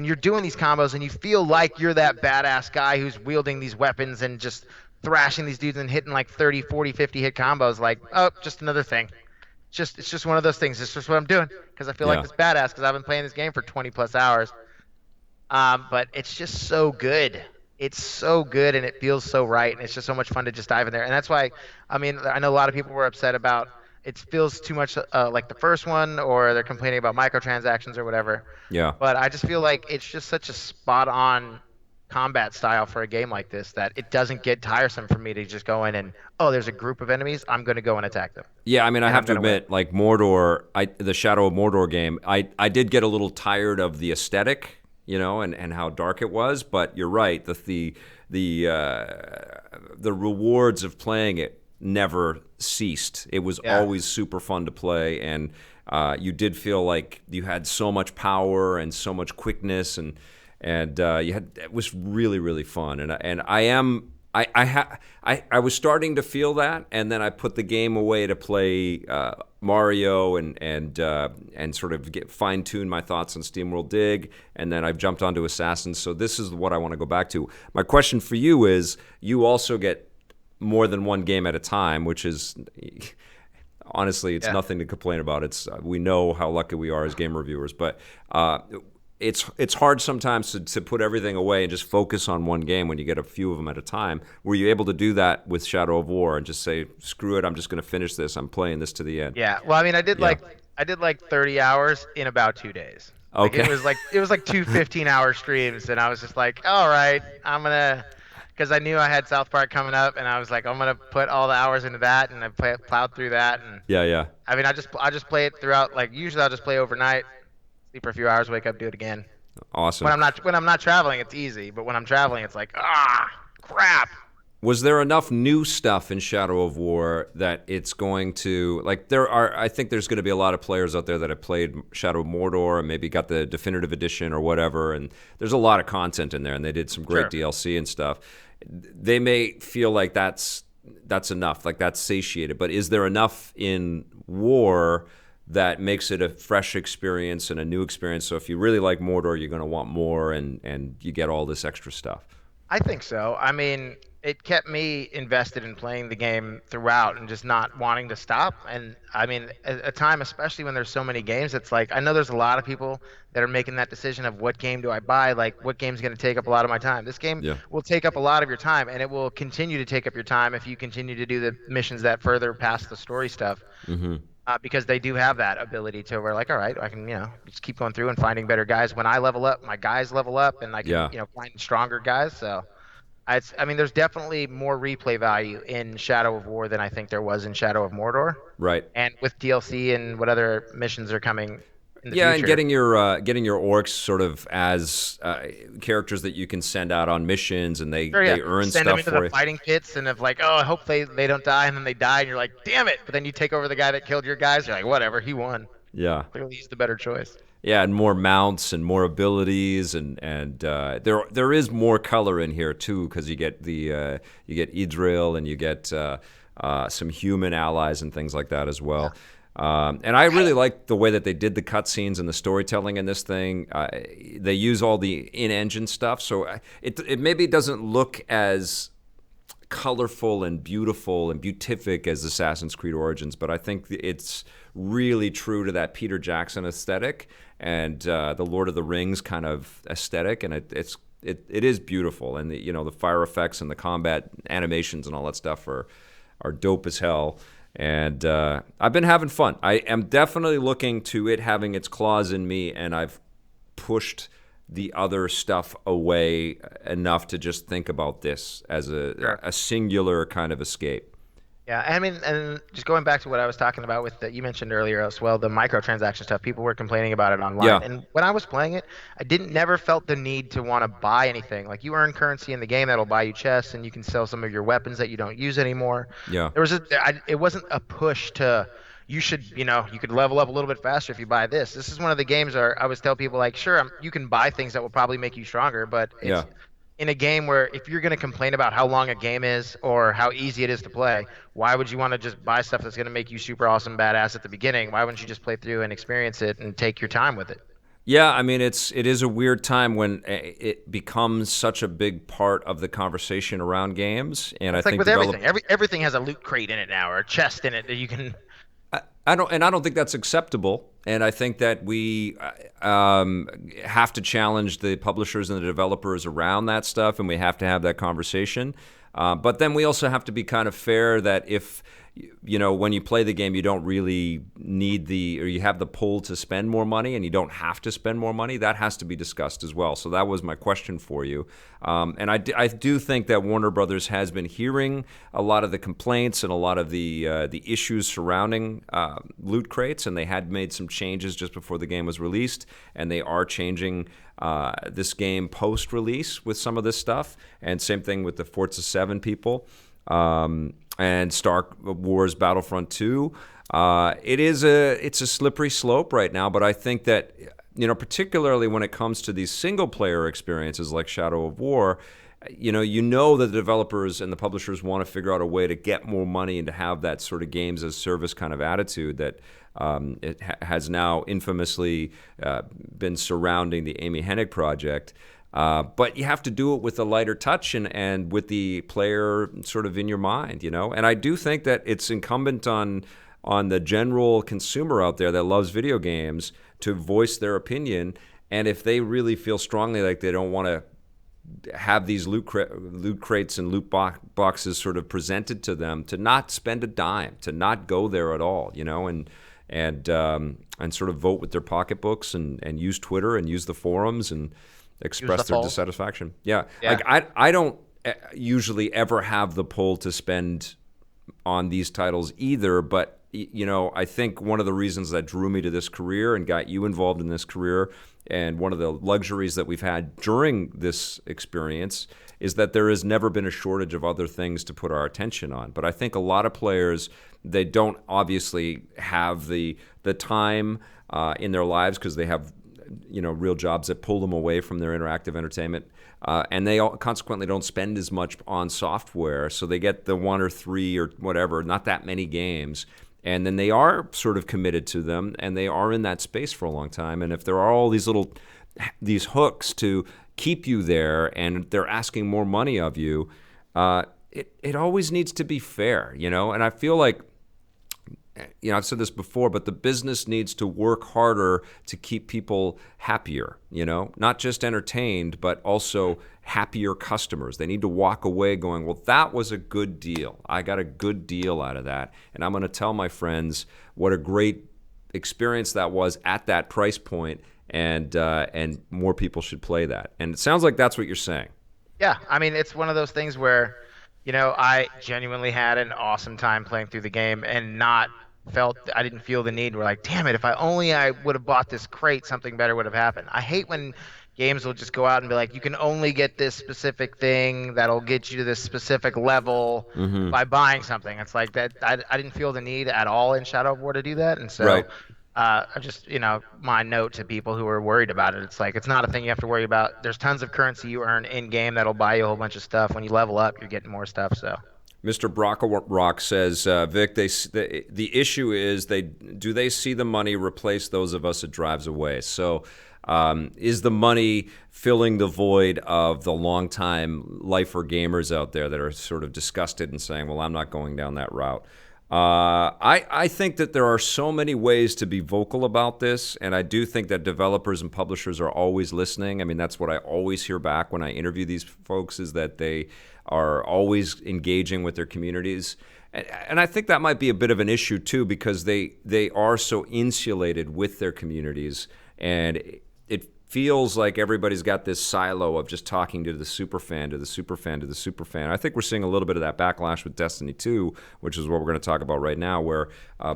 you're doing these combos, and you feel like you're that badass guy who's wielding these weapons and just thrashing these dudes and hitting like 30, 40, 50 hit combos. Like, oh, just another thing. It's just one of those things. It's just what I'm doing because I feel like Yeah. this badass because I've been playing this game for 20 plus hours. But it's just so good. It's so good, and it feels so right, and it's just so much fun to just dive in there. And that's why, I mean, I know a lot of people were upset about it feels too much like the first one, or they're complaining about microtransactions or whatever. Yeah. But I just feel like it's just such a spot on combat style for a game like this that it doesn't get tiresome for me to just go in and, oh, there's a group of enemies, I'm going to go and attack them, Yeah, I mean, I and have I'm to going to win. admit, like Mordor, the Shadow of Mordor game, I did get a little tired of the aesthetic, and how dark it was. But you're right, the rewards of playing it never ceased. It was Yeah. always super fun to play, and you did feel like you had so much power and so much quickness, and it was really really fun. And I am. I was starting to feel that, and then I put the game away to play Mario and sort of fine tune my thoughts on SteamWorld Dig, and then I've jumped onto Assassins. So this is what I want to go back to. My question for you is: you also get more than one game at a time, which is honestly, it's Yeah. nothing to complain about. It's we know how lucky we are as game reviewers, but it's hard sometimes to put everything away and just focus on one game when you get a few of them at a time. Were you able to do that with Shadow of War and just say, screw it, I'm just going to finish this. I'm playing this to the end. Yeah. Well, I mean, Yeah. I did like 30 hours in about 2 days. Like Okay. it was like two 15-hour streams, and I was just like, all right, I'm gonna, because I knew I had South Park coming up, and I was like, I'm gonna put all the hours into that, and plowed through that, and Yeah, yeah. I mean, I just play it throughout. Like usually, I'll just play overnight, sleep for a few hours, wake up, do it again. Awesome. When I'm not traveling, it's easy, but when I'm traveling, it's like, crap. Was there enough new stuff in Shadow of War that it's going to I think there's going to be a lot of players out there that have played Shadow of Mordor and maybe got the definitive edition or whatever, and there's a lot of content in there, and they did some great Sure. DLC and stuff. They may feel like that's enough, like that's satiated, but is there enough in War that makes it a fresh experience and a new experience? So if you really like Mordor, you're going to want more, and you get all this extra stuff. I think so. I mean, it kept me invested in playing the game throughout and just not wanting to stop. And I mean, at a time, especially when there's so many games, it's like I know there's a lot of people that are making that decision of what game do I buy, like what game's going to take up a lot of my time. This game Yeah. will take up a lot of your time, and it will continue to take up your time if you continue to do the missions that further past the story stuff. Mm-hmm. Because they do have that ability to where like, all right, I can, just keep going through and finding better guys. When I level up, my guys level up, and I can, Yeah. find stronger guys. So I mean, there's definitely more replay value in Shadow of War than I think there was in Shadow of Mordor. Right. And with DLC and what other missions are coming in the Yeah, and future. getting your orcs sort of as characters that you can send out on missions, and Sure, yeah. they earn Send them stuff into for the you. fighting pits, and if like, oh, I hope they don't die, and then they die, and you're like, damn it! But then you take over the guy that killed your guys. You're like, whatever, he won. Yeah, Clearly, he's the better choice. yeah, and more mounts and more abilities, and there is more color in here too, because you get Idril, and you get some human allies and things like that as well. And I really like the way that they did the cutscenes and the storytelling in this thing. They use all the in-engine stuff, so it maybe doesn't look as colorful and beautiful and beatific as Assassin's Creed Origins, but I think it's really true to that Peter Jackson aesthetic and the Lord of the Rings kind of aesthetic, and it is beautiful, and the fire effects and the combat animations and all that stuff are dope as hell. And I've been having fun. I am definitely looking to it having its claws in me, and I've pushed the other stuff away enough to just think about this as Sure. a singular kind of escape. Yeah, I mean, and just going back to what I was talking about with you mentioned earlier as well, the microtransaction stuff. People were complaining about it online, Yeah, and when I was playing it, I didn't never felt the need to want to buy anything. Like you earn currency in the game that'll buy you chests, and you can sell some of your weapons that you don't use anymore. yeah, It wasn't a push to. You should, you could level up a little bit faster if you buy this. This is one of the games where I always tell people like, sure, you can buy things that will probably make you stronger, but yeah. it's in a game where if you're going to complain about how long a game is or how easy it is to play, why would you want to just buy stuff that's going to make you super awesome badass at the beginning? Why wouldn't you just play through and experience it and take your time with it? Yeah, I mean it is a weird time when it becomes such a big part of the conversation around games, and I It's like think with everything. Everything has a loot crate in it now or a chest in it that you can. I don't think that's acceptable, and I think that we have to challenge the publishers and the developers around that stuff, and we have to have that conversation. But then we also have to be kind of fair that if when you play the game, you don't really need you have the pull to spend more money, and you don't have to spend more money. That has to be discussed as well. So that was my question for you. And I do think that Warner Brothers has been hearing a lot of the complaints and a lot of the issues surrounding loot crates, and they had made some changes just before the game was released, and they are changing this game post-release with some of this stuff. And same thing with the Forza 7 people. And Star Wars Battlefront 2. It's a slippery slope right now, but I think that, particularly when it comes to these single-player experiences like Shadow of War, that the developers and the publishers want to figure out a way to get more money and to have that sort of games as service kind of attitude that it has now infamously been surrounding the Amy Hennig project. But you have to do it with a lighter touch and with the player sort of in your mind, And I do think that it's incumbent on the general consumer out there that loves video games to voice their opinion. And if they really feel strongly like they don't want to have these loot crates and loot boxes sort of presented to them, to not spend a dime, to not go there at all, and sort of vote with their pocketbooks and use Twitter and use the forums and express their dissatisfaction. Yeah. Like I don't usually ever have the pull to spend on these titles either, but I think one of the reasons that drew me to this career and got you involved in this career, and one of the luxuries that we've had during this experience, is that there has never been a shortage of other things to put our attention on. But I think a lot of players, they don't obviously have the time in their lives because they have real jobs that pull them away from their interactive entertainment. And they consequently don't spend as much on software. So they get the 1 or 3 or whatever, not that many games. And then they are sort of committed to them, and they are in that space for a long time. And if there are all these hooks to keep you there, and they're asking more money of you, it always needs to be fair, And I feel like, I've said this before, but the business needs to work harder to keep people happier, not just entertained, but also happier customers. They need to walk away going, well, that was a good deal. I got a good deal out of that. And I'm going to tell my friends what a great experience that was at that price point, and more people should play that. And it sounds like that's what you're saying. Yeah. I mean, it's one of those things where, I genuinely had an awesome time playing through the game and I didn't feel the need. We're like, damn it, if I would have bought this crate, something better would have happened. I hate when games will just go out and be like, you can only get this specific thing that'll get you to this specific level by buying something. It's like that. I didn't feel the need at all in Shadow of War to do that. And so right. I just, my note to people who are worried about it, it's like, it's not a thing you have to worry about. There's tons of currency you earn in game that'll buy you a whole bunch of stuff. When you level up, you're getting more stuff. So Mr. Brockrock says, Vic, the issue is do they see the money replace those of us it drives away? So is the money filling the void of the longtime lifer gamers out there that are sort of disgusted and saying, well, I'm not going down that route? I think that there are so many ways to be vocal about this, and I do think that developers and publishers are always listening. I mean, that's what I always hear back when I interview these folks, is that they are always engaging with their communities. And I think that might be a bit of an issue too, because they are so insulated with their communities, and it feels like everybody's got this silo of just talking to the super fan, to the super fan, to the super fan. I think we're seeing a little bit of that backlash with Destiny 2, which is what we're going to talk about right now, where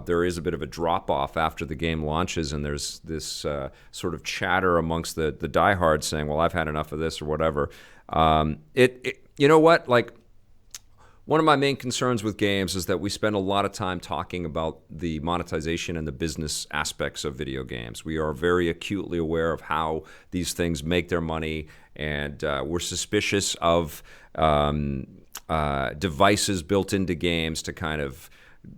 there is a bit of a drop-off after the game launches, and there's this sort of chatter amongst the diehards saying, well, I've had enough of this or whatever. You know what? Like, one of my main concerns with games is that we spend a lot of time talking about the monetization and the business aspects of video games. We are very acutely aware of how these things make their money, and we're suspicious of devices built into games to kind of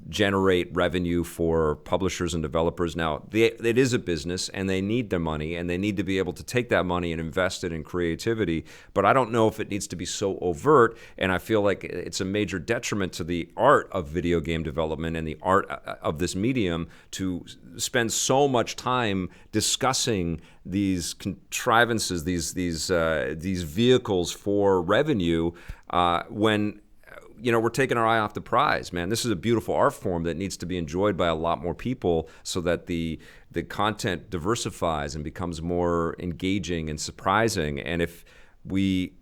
generate revenue for publishers and developers. Now, it is a business, and they need their money, and they need to be able to take that money and invest it in creativity. But I don't know if it needs to be so overt, and I feel like it's a major detriment to the art of video game development and the art of this medium to spend so much time discussing these contrivances, these vehicles for revenue, when we're taking our eye off the prize, man. This is a beautiful art form that needs to be enjoyed by a lot more people so that the content diversifies and becomes more engaging and surprising. And if we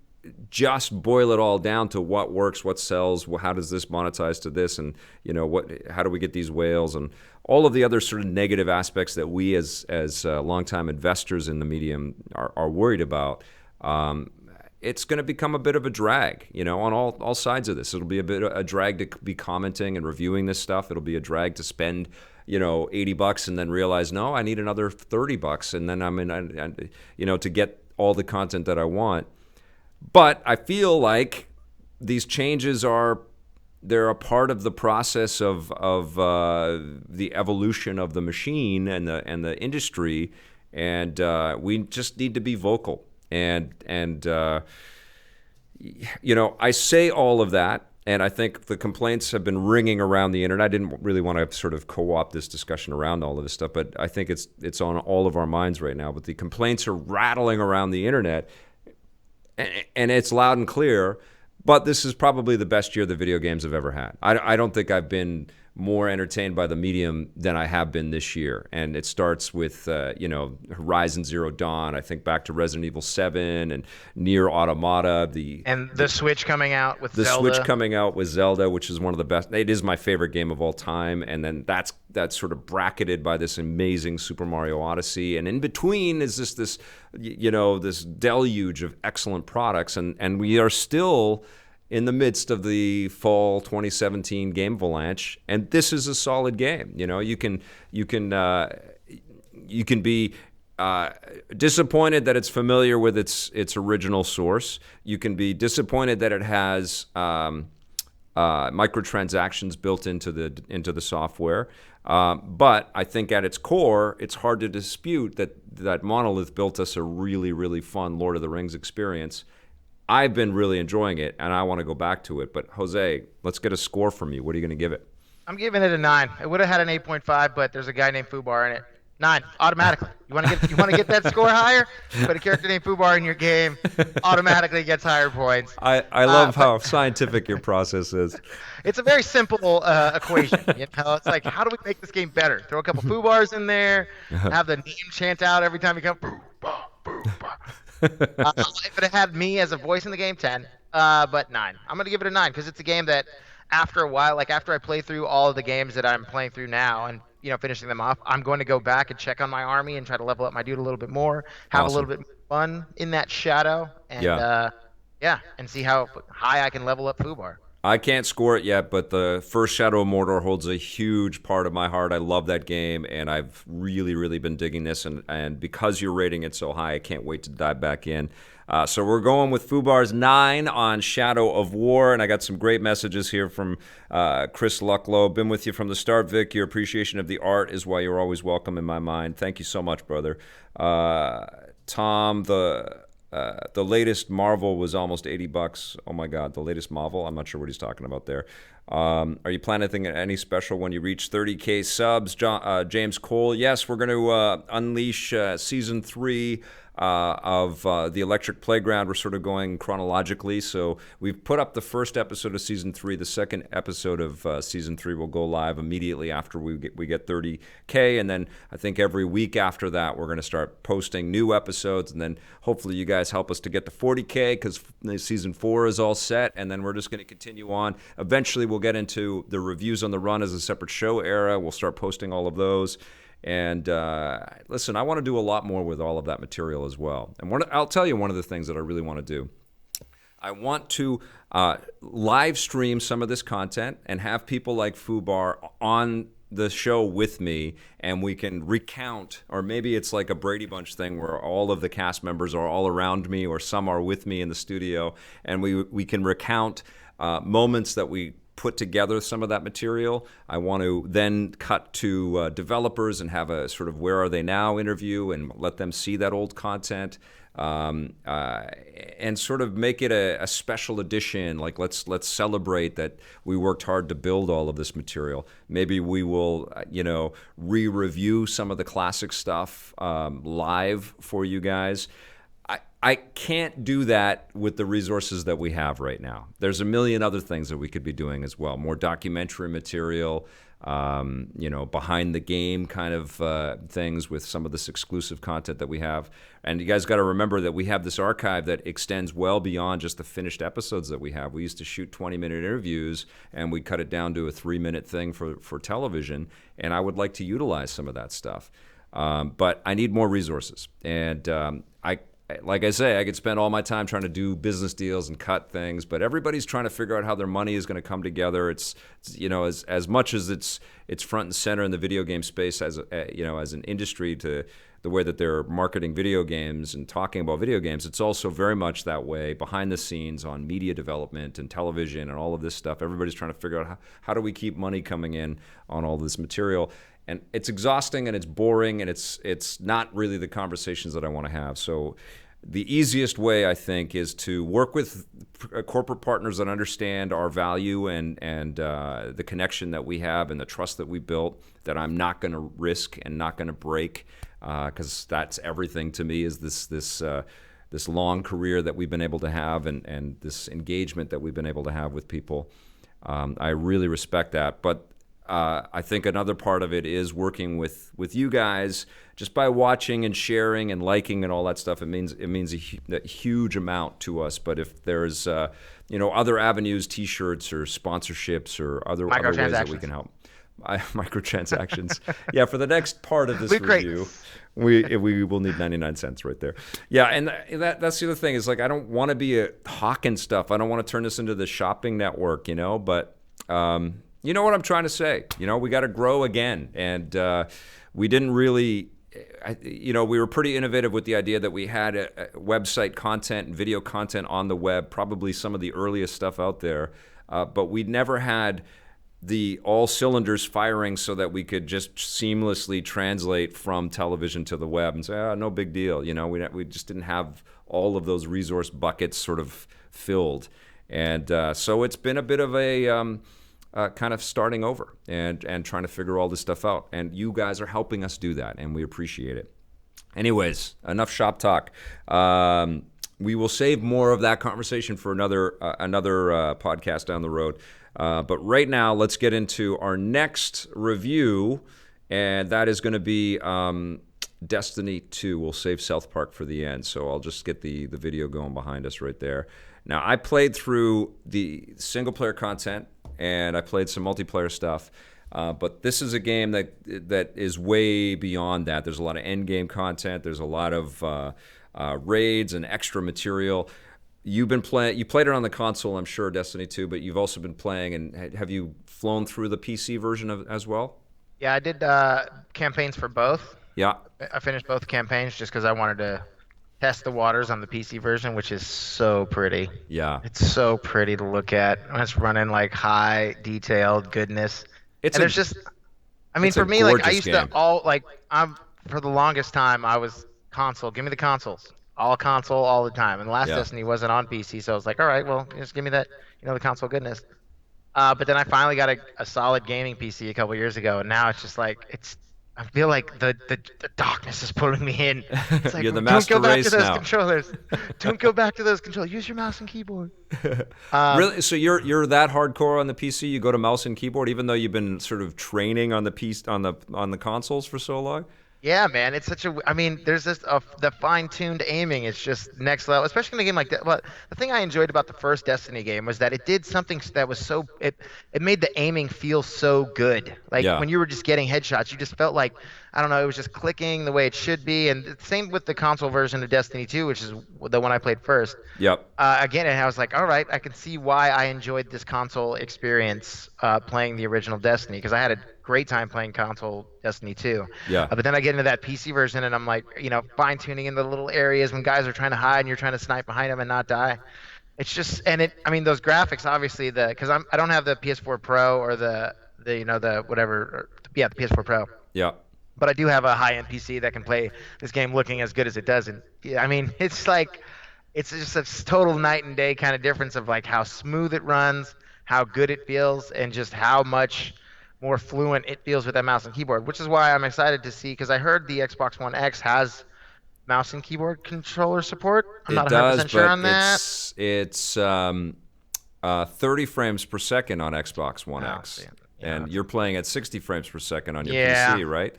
just boil it all down to what works, what sells, how does this monetize to this, and how do we get these whales, and all of the other sort of negative aspects that we as longtime investors in the medium are worried about, it's going to become a bit of a drag, on all sides of this. It'll be a bit of a drag to be commenting and reviewing this stuff. It'll be a drag to spend $80 and then realize, no, I need another $30, and then I'm in, to get all the content that I want. But I feel like these changes they're a part of the process of the evolution of the machine and the industry, and we just need to be vocal. And I say all of that, and I think the complaints have been ringing around the internet. I didn't really want to sort of co-opt this discussion around all of this stuff, but I think it's on all of our minds right now. But the complaints are rattling around the internet. And it's loud and clear, but this is probably the best year the video games have ever had. I don't think I've been more entertained by the medium than I have been this year. And it starts with, Horizon Zero Dawn. I think back to Resident Evil 7 and Nier Automata. The Switch coming out with Zelda. The Switch coming out with Zelda, which is one of the best. It is my favorite game of all time. And then that's sort of bracketed by this amazing Super Mario Odyssey. And in between is this deluge of excellent products. And we are still in the midst of the fall 2017 game avalanche, and this is a solid game. You can be disappointed that it's familiar with its original source. You can be disappointed that it has microtransactions built into the software. But I think at its core, it's hard to dispute that Monolith built us a really, really fun Lord of the Rings experience. I've been really enjoying it, and I want to go back to it. But, Jose, let's get a score from you. What are you going to give it? I'm giving it a 9. It would have had an 8.5, but there's a guy named Fubar in it. 9, automatically. You want to get that score higher? Put a character named Fubar in your game, automatically gets higher points. I love how scientific your process is. It's a very simple equation. It's like, how do we make this game better? Throw a couple Fubars in there, have the name chant out every time you come. If it had me as a voice in the game, 10. But 9. I'm going to give it a 9 because it's a game that after a while, like after I play through all of the games that I'm playing through now and finishing them off, I'm going to go back and check on my army and try to level up my dude a little bit more, have a little bit more fun in that shadow, and and see how high I can level up Fubar. I can't score it yet, but the first Shadow of Mordor holds a huge part of my heart. I love that game, and I've really, really been digging this. And because you're rating it so high, I can't wait to dive back in. So we're going with Fubar's 9 on Shadow of War, and I got some great messages here from Chris Lucklow. Been with you from the start, Vic. Your appreciation of the art is why you're always welcome in my mind. Thank you so much, brother. Tom, the latest Marvel was almost $80. Oh my God, the latest Marvel? I'm not sure what he's talking about there. Are you planning any special when you reach 30K subs? James Cole, yes, we're going to unleash Season 3 of The Electric Playground. We're sort of going chronologically. So we've put up the first episode of Season 3. The second episode of Season 3 will go live immediately after we get 30K. And then I think every week after that, we're going to start posting new episodes. And then hopefully you guys help us to get to 40K because Season 4 is all set. And then we're just going to continue on. Eventually, we'll get into the reviews on the run as a separate show era. We'll start posting all of those. And listen, I want to do a lot more with all of that material as well. And I'll tell you one of the things that I really want to do. I want to live stream some of this content and have people like Fubar on the show with me, and we can recount, or maybe it's like a Brady Bunch thing where all of the cast members are all around me or some are with me in the studio, and we can recount moments that we put together some of that material. I want to then cut to developers and have a sort of where are they now interview and let them see that old content, and sort of make it a special edition. Like let's celebrate that we worked hard to build all of this material. Maybe we will re-review some of the classic stuff live for you guys. I can't do that with the resources that we have right now. There's a million other things that we could be doing as well. More documentary material, behind the game kind of things with some of this exclusive content that we have. And you guys got to remember that we have this archive that extends well beyond just the finished episodes that we have. We used to shoot 20-minute interviews, and we cut it down to a 3-minute thing for television. And I would like to utilize some of that stuff. But I need more resources. And like I say, I could spend all my time trying to do business deals and cut things, but everybody's trying to figure out how their money is going to come together. It's as much as it's front and center in the video game space as as an industry to the way that they're marketing video games and talking about video games. It's also very much that way behind the scenes on media development and television and all of this stuff. Everybody's trying to figure out how do we keep money coming in on all this material. And it's exhausting and it's boring and it's not really the conversations that I want to have. So the easiest way, I think, is to work with corporate partners that understand our value and the connection that we have and the trust that we built, that I'm not going to risk and not going to break, because that's everything to me, is this long career that we've been able to have and this engagement that we've been able to have with people. I really respect that. But I think another part of it is working with you guys. Just by watching and sharing and liking and all that stuff, it means a huge amount to us. But if there's other avenues, T-shirts or sponsorships or other ways that we can help, microtransactions. Yeah, for the next part of this review, we will need 99 cents right there. Yeah, and that's the other thing is, like, I don't want to be hawking stuff. I don't want to turn this into the shopping network, but. You know what I'm trying to say? We got to grow again. And we didn't really, we were pretty innovative with the idea that we had a website content and video content on the web, probably some of the earliest stuff out there. But we never had the all cylinders firing so that we could just seamlessly translate from television to the web and say, no big deal. We just didn't have all of those resource buckets sort of filled. And so it's been a bit of a... kind of starting over and trying to figure all this stuff out. And you guys are helping us do that, and we appreciate it. Anyways, enough shop talk. We will save more of that conversation for another podcast down the road. But right now, let's get into our next review, and that is going to be Destiny 2. We'll save South Park for the end, so I'll just get the video going behind us right there. Now, I played through the single-player content, and I played some multiplayer stuff. But this is a game that is way beyond that. There's a lot of end-game content. There's a lot of raids and extra material. You played it on the console, I'm sure, Destiny 2, but you've also been playing, and have you flown through the PC version as well? Yeah, I did campaigns for both. Yeah. I finished both campaigns just because I wanted to test the waters on the PC version, which is so pretty. Yeah. It's so pretty to look at when it's running like high detailed goodness. For me, like, I used to for the longest time I was console. Give me the consoles. All console all the time. And the last Destiny wasn't on PC, so I was like, all right, well, just give me that, the console goodness. But then I finally got a solid gaming PC a couple years ago, and now it's just like I feel like the darkness is pulling me in. It's like, You're the master race now. Don't go back to those controllers. Use your mouse and keyboard. Really? So you're that hardcore on the PC? You go to mouse and keyboard, even though you've been sort of training on the consoles for so long? Yeah, man, it's such a. I mean, there's this the fine-tuned aiming. It's just next level, especially in a game like that. Well, the thing I enjoyed about the first Destiny game was that it did something that was so it made the aiming feel so good. Like when you were just getting headshots, you just felt like, I don't know, it was just clicking the way it should be. And same with the console version of Destiny 2, which is the one I played first. Yep. Again, and I was like, all right, I can see why I enjoyed this console experience playing the original Destiny, because I had a great time playing console Destiny 2. Yeah. But then I get into that PC version, and I'm like, fine tuning in the little areas when guys are trying to hide and you're trying to snipe behind them and not die. It's just, those graphics, obviously, because I don't have the PS4 Pro or the PS4 Pro. Yeah. But I do have a high-end PC that can play this game looking as good as it does. And it's like, it's just a total night and day kind of difference of like how smooth it runs, how good it feels, and just how much more fluent it feels with that mouse and keyboard, which is why I'm excited to see, because I heard the Xbox One X has mouse and keyboard controller support. I'm not It does, 100% sure but on that. it's 30 frames per second on Xbox One Oh, see, X, yeah, and you're playing at 60 frames per second on your yeah, PC, right?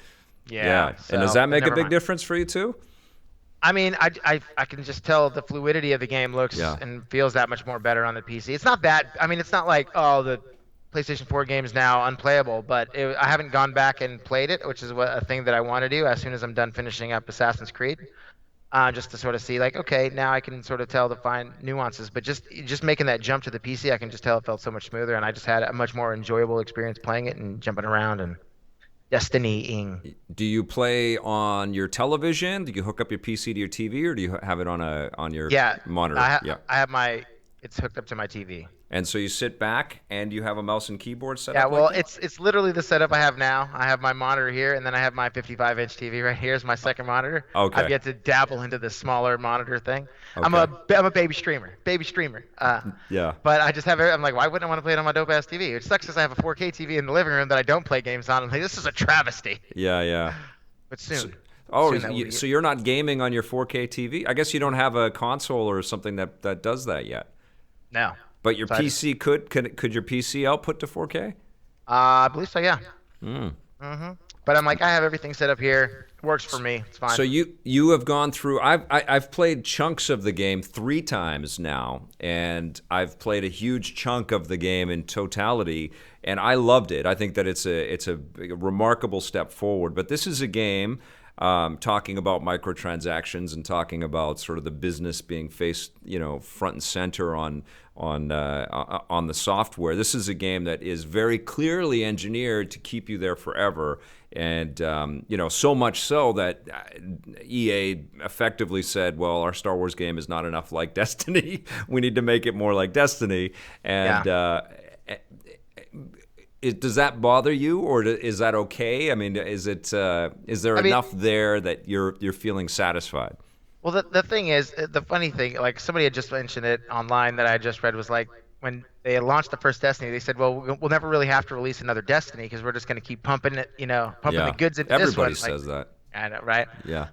yeah. Yeah. And does So that make a never big mind. difference for you too? I mean, I can just tell the fluidity of the game looks Yeah. and feels that much more better on the PC. It's not bad. I mean, it's not like, oh, the PlayStation 4 game is now unplayable, but I haven't gone back and played it, which is a thing that I want to do as soon as I'm done finishing up Assassin's Creed, just to sort of see like, okay, now I can sort of tell the fine nuances. But just making that jump to the PC, I can just tell it felt so much smoother, and I just had a much more enjoyable experience playing it and jumping around and destinying. Do you play on your television? Do you hook up your PC to your TV, or do you have it on your Yeah, monitor? Yeah. I have my it's hooked up to my TV. And so you sit back and you have a mouse and keyboard set Yeah, up like well, that? it's literally the setup I have now. I have my monitor here, and then I have my 55-inch TV right here as my second monitor. I've Okay. yet to dabble into the smaller monitor thing. Okay. I'm a baby streamer. Yeah. But I just have it. I'm like, why wouldn't I want to play it on my dope ass TV? It sucks because I have a 4K TV in the living room that I don't play games on. I'm like, this is a travesty. Yeah, yeah. But So, soon, oh, soon that will be. so you're not gaming on your 4K TV? I guess you don't have a console or something that does that yet. No. But your So I just, PC could your PC output to 4K? I believe so. Yeah. But I'm like, I have everything set up here. Works for me. It's fine. So you have gone through. I've played chunks of the game 3 times now, and I've played a huge chunk of the game in totality, and I loved it. I think that it's a remarkable step forward. But this is a game talking about microtransactions and talking about sort of the business being faced, front and center on the software. This is a game that is very clearly engineered to keep you there forever. And so much so that EA effectively said, "Well, our Star Wars game is not enough like Destiny. We need to make it more like Destiny." And Yeah. does that bother you, or is that okay? I mean, is there I mean, enough there that you're feeling satisfied? well, the thing is, the funny thing, like somebody had just mentioned it online that I just read was like when they launched the first Destiny, they said, well, we'll never really have to release another Destiny because we're just going to keep pumping it, pumping the Yeah, goods into this everybody one. Like, says that. I know, right? Yeah,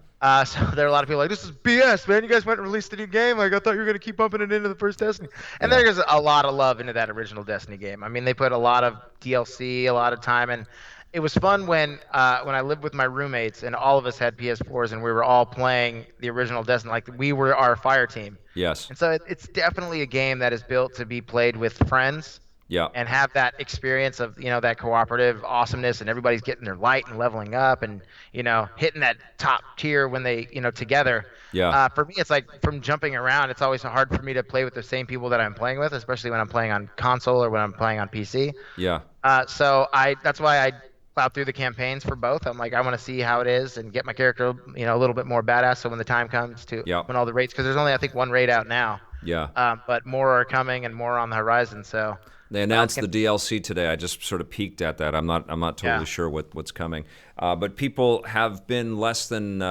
So there are a lot of people like, this is BS, man. You guys went and released a new game. Like, I thought you were going to keep pumping it into the first Destiny. And yeah, there's a lot of love into that original Destiny game. I mean, they put a lot of DLC, a lot of time, and it was fun when I lived with my roommates and all of us had PS4s and we were all playing the original Destiny. Like, we were our fire team. yes, And so it's definitely a game that is built to be played with friends yeah, and have that experience of that cooperative awesomeness and everybody's getting their light and leveling up and hitting that top tier when they together. yeah, For me, it's like from jumping around, it's always hard for me to play with the same people that I'm playing with, especially when I'm playing on console or when I'm playing on PC. yeah, So that's why I plowed through the campaigns for both. I'm like, I want to see how it is and get my character a little bit more badass, so when the time comes to yeah, when all the raids, because there's only I think one raid out now, yeah. but more are coming and more on the horizon. So They it's announced gonna the DLC today. I just sort of peeked at that. I'm not totally yeah. sure what's coming. But people have been less than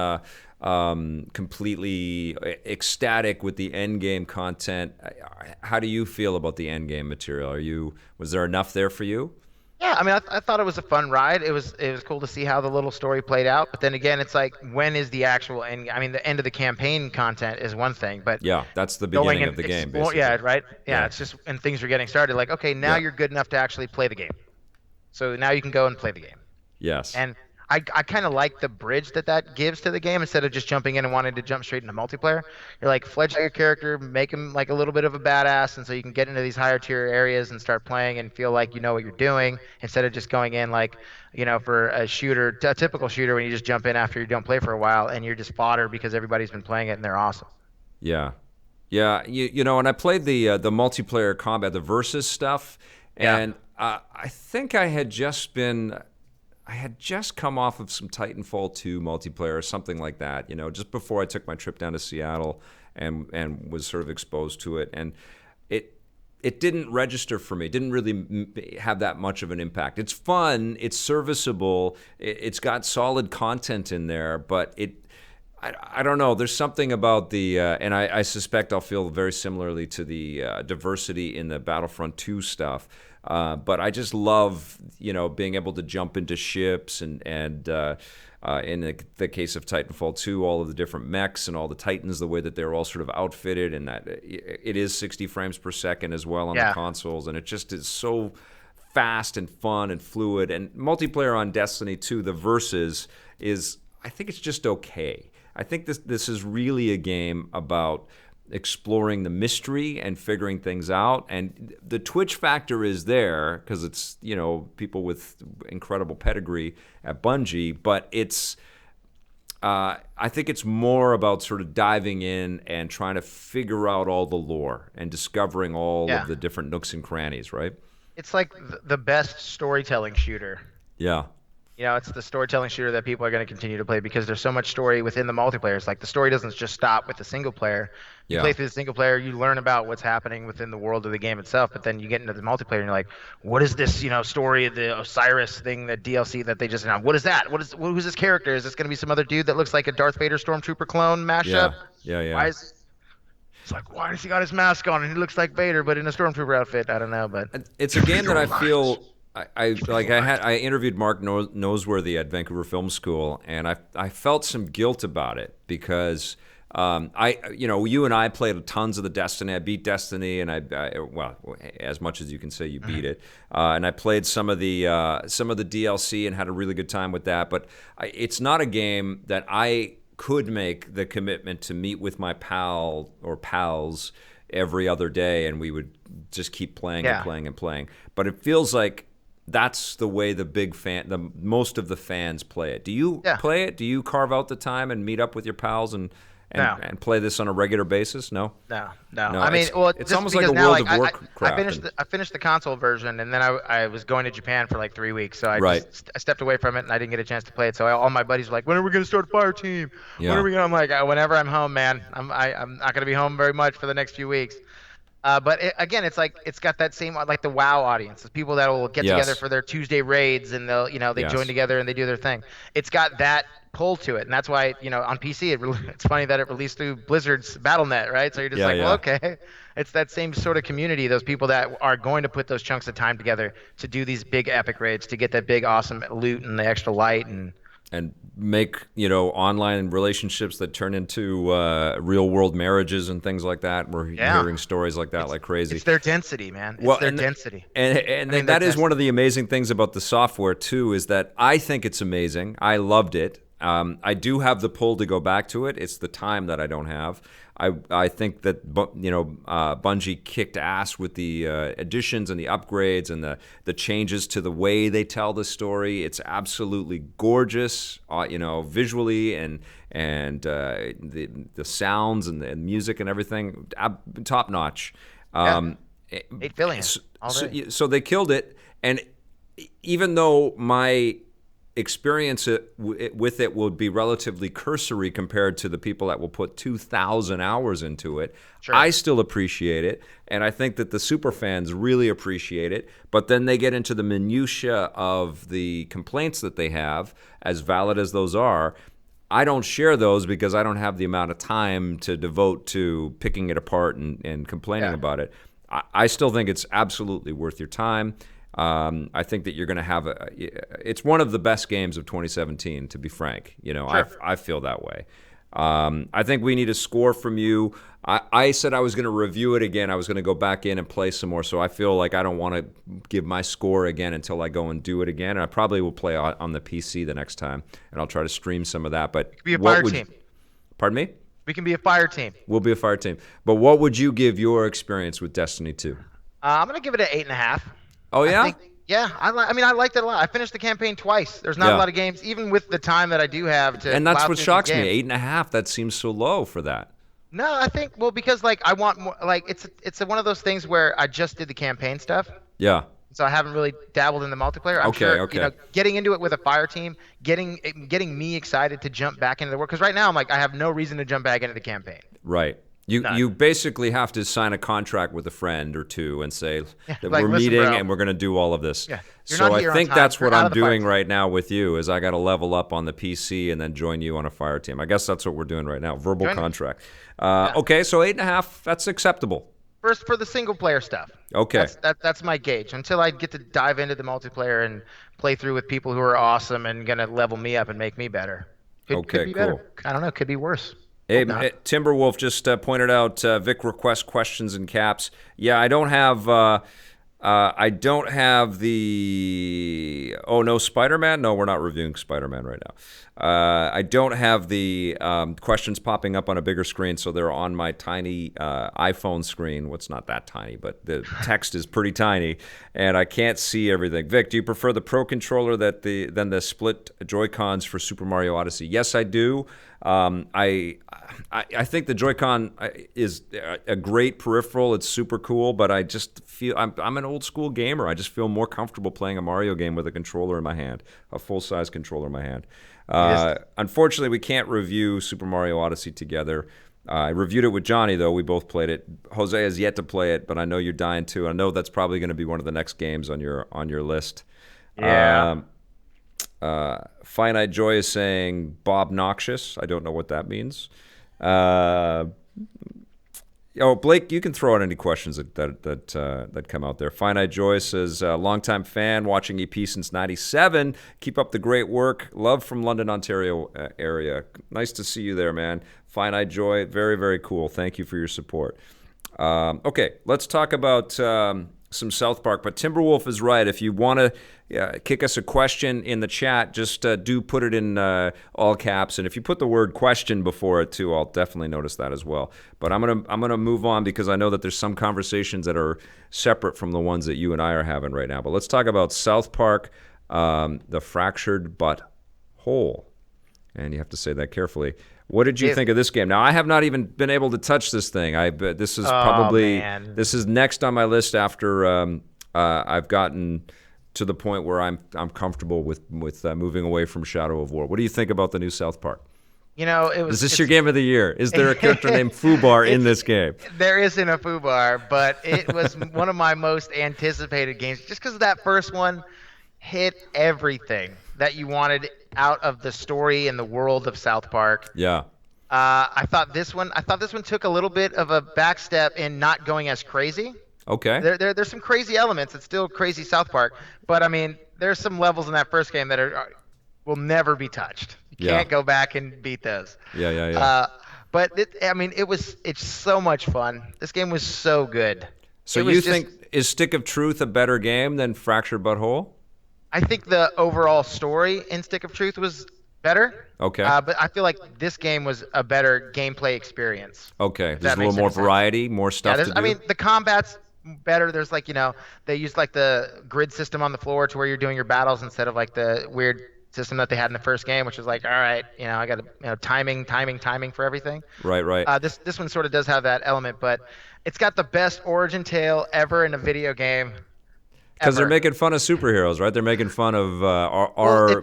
completely ecstatic with the end game content. How do you feel about the end game material? Was there enough there for you? Yeah, I mean, I thought it was a fun ride. It was cool to see how the little story played out. But then again, it's like, when is the actual end? I mean, the end of the campaign content is one thing, but Yeah, that's the going beginning and of the game, explore, yeah, basically. right, yeah, Yeah, it's just when things are getting started. Like, okay, now yeah, you're good enough to actually play the game. So now you can go and play the game. yes, And I kind of like the bridge that gives to the game instead of just jumping in and wanting to jump straight into multiplayer. You're like, fledge out your character, make him like a little bit of a badass, and so you can get into these higher tier areas and start playing and feel like you know what you're doing instead of just going in like, for a shooter, a typical shooter when you just jump in after you don't play for a while and you're just fodder because everybody's been playing it and they're awesome. yeah. Yeah, and I played the multiplayer combat, the versus stuff, Yeah. and I think I had just come off of some Titanfall 2 multiplayer or something like that, just before I took my trip down to Seattle and was sort of exposed to it, and it didn't register for me. It didn't really have that much of an impact. It's fun, it's serviceable, it's got solid content in there, but I don't know. There's something about and I suspect I'll feel very similarly to the diversity in the Battlefront 2 stuff. But I just love, being able to jump into ships and In the case of Titanfall 2, all of the different mechs and all the Titans, the way that they're all sort of outfitted, and that it is 60 frames per second as well on the Yeah. consoles, and it just is so fast and fun and fluid. And multiplayer on Destiny 2, the Versus, I think it's just okay. I think this is really a game about exploring the mystery and figuring things out, and the Twitch factor is there because it's people with incredible pedigree at Bungie, but it's I think it's more about sort of diving in and trying to figure out all the lore and discovering all of the different nooks and crannies, right? It's like the best storytelling shooter. Yeah. It's the storytelling shooter that people are going to continue to play because there's so much story within the multiplayer. It's like the story doesn't just stop with the single player. You play through the single player, you learn about what's happening within the world of the game itself, but then you get into the multiplayer and you're like, what is this, story of the Osiris thing, the DLC that they just announced? What is that? Who's this character? Is this going to be some other dude that looks like a Darth Vader Stormtrooper clone mashup? Yeah. It's like, why does he got his mask on and he looks like Vader but in a Stormtrooper outfit? I don't know, but it's a game that I feel I interviewed Mark Noseworthy at Vancouver Film School, and I felt some guilt about it because you and I played tons of the Destiny. I beat Destiny, and well, as much as you can say you beat it, and I played some of the DLC and had a really good time with that. But it's not a game that I could make the commitment to meet with my pal or pals every other day, and we would just keep playing and playing and playing. But it feels like that's the way most of the fans play it. Do you play it? Do you carve out the time and meet up with your pals and play this on a regular basis? No. I mean, it's almost like a World of Warcraft. I finished the console version, and then I was going to Japan for like 3 weeks, so I stepped away from it, and I didn't get a chance to play it. So all my buddies were like, "When are we going to start a fire team? When are we going?" I'm like, "Whenever I'm home, man. I'm not going to be home very much for the next few weeks." But again, it's like it's got that same like the WoW audience, the people that will get together for their Tuesday raids, and they join together and they do their thing. It's got that pull to it, and that's why on PC it's funny that it released through Blizzard's BattleNet, right? So you're just well, okay, it's that same sort of community, those people that are going to put those chunks of time together to do these big epic raids, to get that big awesome loot and the extra light and make online relationships that turn into real world marriages and things like that. We're hearing stories like that like crazy. It's their density, man. It's their density. And that is one of the amazing things about the software too, is that I think it's amazing. I loved it. I do have the pull to go back to it. It's the time that I don't have. I think that Bungie kicked ass with the additions and the upgrades and the changes to the way they tell the story. It's absolutely gorgeous, visually and the sounds and the music and everything, top notch. $8 billion. So they killed it, and even though my experience with it will be relatively cursory compared to the people that will put 2,000 hours into it. Sure. I still appreciate it, and I think that the super fans really appreciate it, but then they get into the minutia of the complaints that they have, as valid as those are. I don't share those because I don't have the amount of time to devote to picking it apart and complaining about it. I still think it's absolutely worth your time. I think that you're going to have it's one of the best games of 2017, to be frank. I feel that way. I think we need a score from you. I said I was going to review it again. I was going to go back in and play some more, so I feel like I don't want to give my score again until I go and do it again. And I probably will play on the PC the next time, and I'll try to stream some of that. But be a fire team. Pardon me? We can be a fire team. We'll be a fire team. But what would you give your experience with Destiny 2? I'm going to give it an 8.5. Oh, yeah? I liked it a lot. I finished the campaign twice. There's not a lot of games, even with the time that I do have to. And that's what shocks me. 8.5. That seems so low for that. No, I think because I want more. It's one of those things where I just did the campaign stuff. Yeah. So I haven't really dabbled in the multiplayer. I'm sure, getting into it with a fire team, getting me excited to jump back into the world. Because right now I'm like, I have no reason to jump back into the campaign. Right. You basically have to sign a contract with a friend or two and say that we're meeting and we're going to do all of this. Yeah. So I think that's what I'm doing right now with you, is I got to level up on the PC and then join you on a fire team. I guess that's what we're doing right now. Verbal contract. Okay, so 8.5, that's acceptable. First for the single player stuff. Okay. That's my gauge. Until I get to dive into the multiplayer and play through with people who are awesome and gonna level me up and make me better. Could Okay, be better. cool. I don't know. Could be worse. Hey, Hope not. Timberwolf just pointed out Vic request questions in caps. Yeah, I don't have the. Oh no, Spider-Man. No, we're not reviewing Spider-Man right now. I don't have the questions popping up on a bigger screen, so they're on my tiny iPhone screen. What's not that tiny, but the text is pretty tiny, and I can't see everything. Vic, do you prefer the Pro controller than the split Joy-Cons for Super Mario Odyssey? Yes, I do. I think the Joy-Con is a great peripheral. It's super cool, but I just feel I'm an old school gamer. I just feel more comfortable playing a Mario game with a controller in my hand, a full size controller in my hand. Unfortunately, we can't review Super Mario Odyssey together. I reviewed it with Johnny, though. We both played it. Jose has yet to play it, but I know you're dying to. I know that's probably going to be one of the next games on your list. Yeah. Finite Joy is saying Bob Noxious. I don't know what that means. Oh, Blake, you can throw out any questions that come out there. Finite Joy says, longtime fan, watching EP since '97. Keep up the great work. Love from London, Ontario area. Nice to see you there, man. Finite Joy, very, very cool. Thank you for your support. Okay, let's talk about some South Park. But Timberwolf is right. If you want to kick us a question in the chat, just do put it in all caps. And if you put the word question before it too, I'll definitely notice that as well. But I'm gonna move on because I know that there's some conversations that are separate from the ones that you and I are having right now. But let's talk about South Park, the fractured but whole. And you have to say that carefully. What did you think of this game? Now, I have not even been able to touch this thing. This is probably this is next on my list after I've gotten to the point where I'm comfortable with moving away from Shadow of War. What do you think about the new South Park? Is this your game of the year? Is there a character named Fubar in this game? There isn't a Fubar, but it was one of my most anticipated games just because that first one hit everything that you wanted out of the story and the world of South Park. Yeah. I thought this one took a little bit of a backstep in not going as crazy. Okay. There's some crazy elements. It's still crazy South Park, but I mean, there's some levels in that first game that will never be touched. You can't go back and beat those. Yeah. But it's so much fun. This game was so good. So you think is Stick of Truth a better game than Fractured But Whole? I think the overall story in Stick of Truth was better. Okay. But I feel like this game was a better gameplay experience. Okay. There's a little more variety, more stuff to do. I mean, the combat's better. There's they used like the grid system on the floor to where you're doing your battles instead of like the weird system that they had in the first game, which is like, all right, I got to timing for everything. Right. This one sort of does have that element, but it's got the best origin tale ever in a video game. Because they're making fun of superheroes, right? They're making fun of our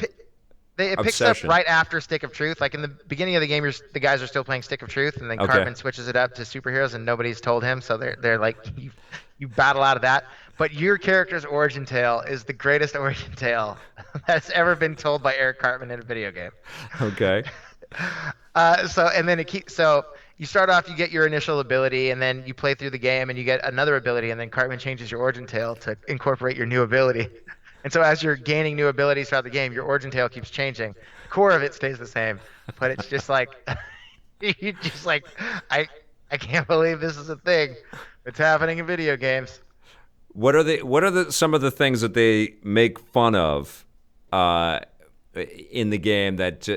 it picks up right after Stick of Truth. Like in the beginning of the game, the guys are still playing Stick of Truth, and then Cartman switches it up to superheroes, and nobody's told him, so they're like, you battle out of that. But your character's origin tale is the greatest origin tale that's ever been told by Eric Cartman in a video game. Okay. So you start off, you get your initial ability, and then you play through the game, and you get another ability, and then Cartman changes your origin tale to incorporate your new ability. And so as you're gaining new abilities throughout the game, your origin tale keeps changing. The core of it stays the same, but it's just like you just like I can't believe this is a thing. It's happening in video games. What are some of the things that they make fun of in the game that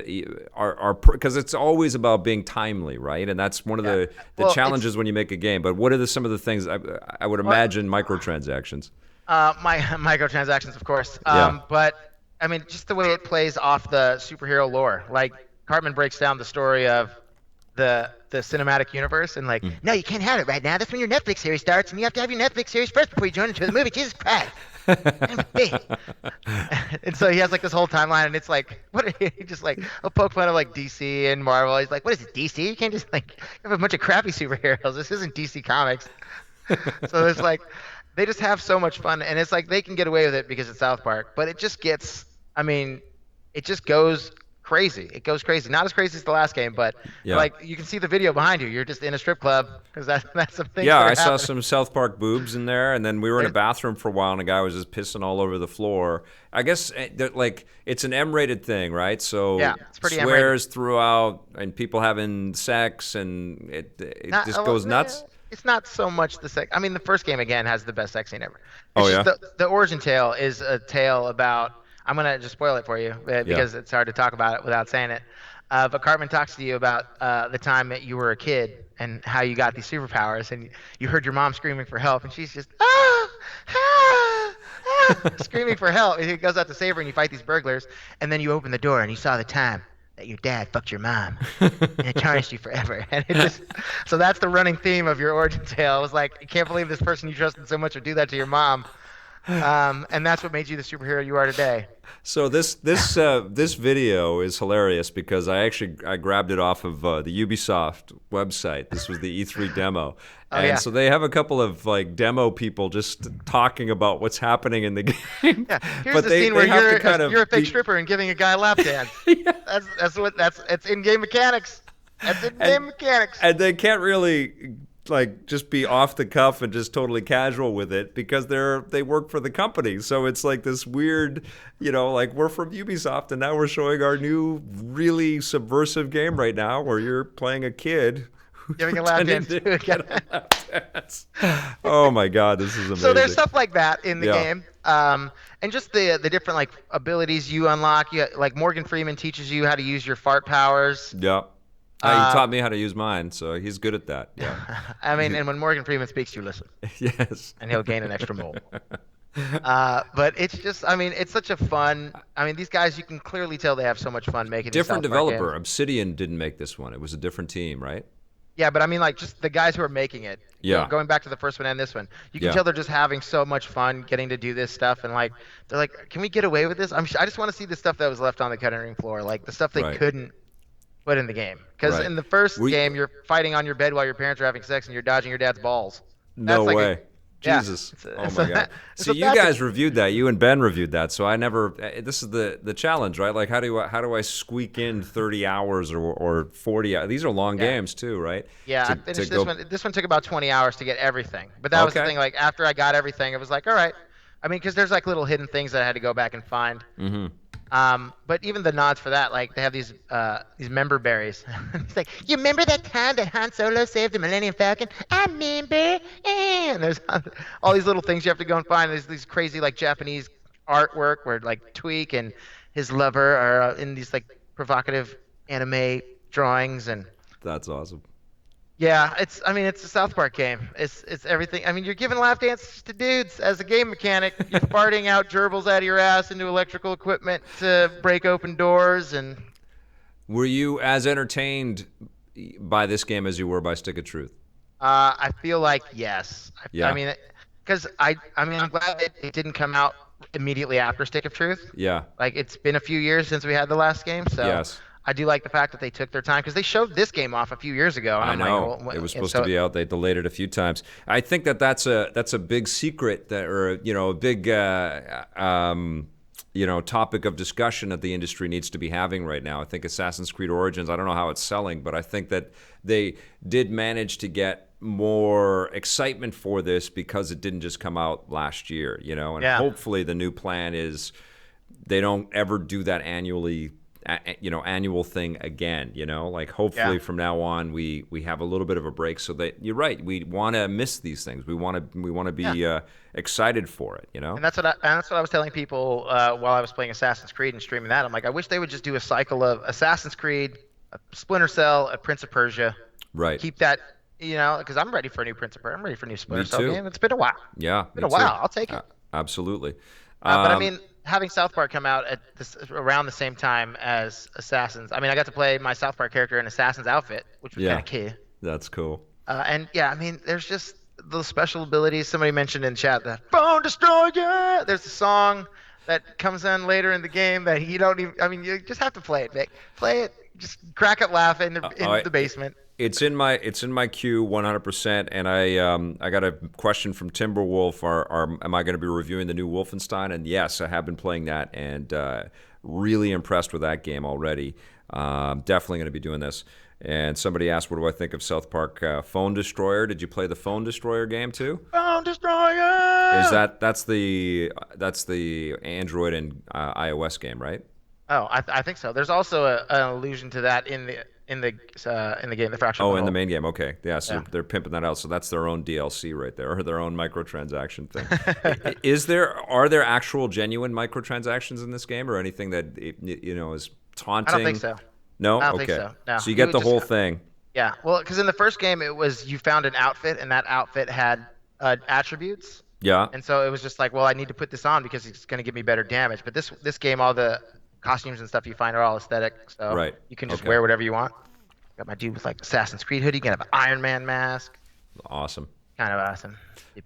are because it's always about being timely, right? And that's one of the challenges when you make a game. But what are some of the things I would imagine microtransactions? My microtransactions, of course. But I mean, just the way it plays off the superhero lore. Like Cartman breaks down the story of the cinematic universe and like, no, you can't have it right now. That's when your Netflix series starts, and you have to have your Netflix series first before you join into the movie. Jesus Christ. And so he has like this whole timeline, and it's like, he just like a poke fun of like DC and Marvel. He's like, what is it, DC? You can't just like have a bunch of crappy superheroes. This isn't DC Comics. So it's like they just have so much fun, and it's like they can get away with it because it's South Park, but it just gets, it just goes crazy. It goes crazy. Not as crazy as the last game, but Yeah. like you can see the video behind you. You're just in a strip club because that's some things Yeah, that are I saw happening. some South Park boobs in there, and then we were in a There's, bathroom for a while, and a guy was just pissing all over the floor. I guess like it's an M-rated thing, right? yeah, So it's pretty M-rated. swears throughout, and people having sex, and it Not, just goes nuts. it's not so much the sex. I mean, the first game again has the best sex scene ever. Oh It's just yeah, the origin tale is a tale about. I'm gonna just spoil it for you yeah. because it's hard to talk about it without saying it. But Cartman talks to you about the time that you were a kid and how you got these superpowers, and you heard your mom screaming for help, and she's just screaming for help. And he goes out to save her, and you fight these burglars, and then you open the door, and you saw the time that your dad fucked your mom, and it tarnished you forever. And it just so that's the running theme of your origin tale. It was like, you can't believe this person you trusted so much would do that to your mom. And that's what made you the superhero you are today. So this video is hilarious because I grabbed it off of the Ubisoft website. This was the E3 demo, Oh and yeah. so they have a couple of like demo people just talking about what's happening in the game. Yeah. Here's But the they scene where have to kind of you're a fake be- stripper and giving a guy a lap dance. That's it's in-game mechanics. That's in-game mechanics. and they can't really like just be off the cuff and just totally casual with it because they work for the company. So it's like this weird, like we're from Ubisoft and now we're showing our new really subversive game right now where you're playing a kid Giving a lap dance pretending to a to get a lap dance. Oh my God, this is amazing. So there's stuff like that in the Yeah. game, and just the different like abilities you unlock. Like Morgan Freeman teaches you how to use your fart powers. Yeah. He taught me how to use mine, so he's good at that. Yeah. I mean, and when Morgan Freeman speaks, you listen, Yes. and he'll gain an extra mole. But it's just, I mean, it's such a fun. I mean, these guys, you can clearly tell they have so much fun making these Different South Park developer. games. Obsidian didn't make this one. It was a different team, right? Yeah, but I mean, like, just the guys who are making it. Yeah. Going back to the first one and this one, you can Yeah. tell they're just having so much fun getting to do this stuff, and like, they're like, can we get away with this? I just want to see the stuff that was left on the cutting room floor, like the stuff they Right. couldn't put in the game. Because Right. in the first We- game, you're fighting on your bed while your parents are having sex, and you're dodging your dad's balls. No That's like way. yeah. Jesus. So Oh my that- God. so See, you that's a- guys reviewed that. You and Ben reviewed that. So I never. This is the challenge, right? Like, how do I squeak in 30 hours or 40 hours? These are long Yeah. games too, right? Yeah, To- I to finished go- this one. This one took about 20 hours to get everything. But that was the Okay. thing. Like after I got everything, it was like, all right. I mean, because there's like little hidden things that I had to go back and find. Mm-hmm. But even the nods for that, like they have these member berries. It's like, you remember that time that Han Solo saved the Millennium Falcon? I remember. And there's all these little things you have to go and find. There's these crazy like Japanese artwork where like Tweak and his lover are in these like provocative anime drawings, and That's awesome. yeah, I mean it's a South Park game. It's everything. I mean, you're giving lap dances to dudes as a game mechanic. You're farting out gerbils out of your ass into electrical equipment to break open doors, and Were you as entertained by this game as you were by Stick of Truth? I feel like yes. Yeah. I mean, because I mean, I'm glad it didn't come out immediately after Stick of Truth. Yeah. Like it's been a few years since we had the last game, so Yes. I do like the fact that they took their time because they showed this game off a few years ago. And I I'm know like, well, it was and supposed so- to be out. They delayed it a few times. I think that's a big secret that, or a big topic of discussion that the industry needs to be having right now. I think Assassin's Creed Origins. I don't know how it's selling, but I think that they did manage to get more excitement for this because it didn't just come out last year. And Yeah. hopefully the new plan is they don't ever do that annually. Annual thing again, like hopefully Yeah. from now on we have a little bit of a break so that you're right, we want to miss these things, we want to be excited for it, And that's what I was telling people while I was playing Assassin's Creed and streaming that. I'm like, I wish they would just do a cycle of Assassin's Creed, a Splinter Cell, a Prince of Persia. right. Keep that, because I'm ready for a new Prince of Persia. I'm ready for a new Splinter Cell too. game. It's been a while. Yeah, Been a while. I'll take it. Absolutely. But I mean, having South Park come out at around the same time as Assassins. I mean, I got to play my South Park character in Assassin's outfit, which was Yeah. kind of cool. That's cool. And yeah, I mean, there's just the special abilities. Somebody mentioned in chat the Bone Destroyer. There's a song that comes on later in the game that you don't even. I mean, you just have to play it, Vic. Play it. Just crack up laughing in the basement. It's in my queue 100%. And I got a question from Timberwolf. Am I going to be reviewing the new Wolfenstein? And yes, I have been playing that and Really impressed with that game already. Definitely going to be doing this. And somebody asked, what do I think of South Park Phone Destroyer? Did you play the Phone Destroyer game too? Phone Destroyer! Is that's the Android and iOS game, right? Oh, I think so. There's also an allusion to that in the game, the Fractured Oh, But in the Whole. main game. Okay. Yeah, so Yeah. they're pimping that out. So that's their own DLC right there, or their own microtransaction thing. Are there actual genuine microtransactions in this game, or anything that is taunting? I don't think so. No? I don't think Okay. so. No. So you get the whole thing. Yeah. Well, because in the first game it was you found an outfit and that outfit had attributes, Yeah. and so it was just like, well, I need to put this on because it's going to give me better damage. But this game, all the costumes and stuff you find are all aesthetic, so Right. you can just Okay. wear whatever you want. Got my dude with like Assassin's Creed hoodie. You can have an Iron Man mask. Awesome. Kind of awesome.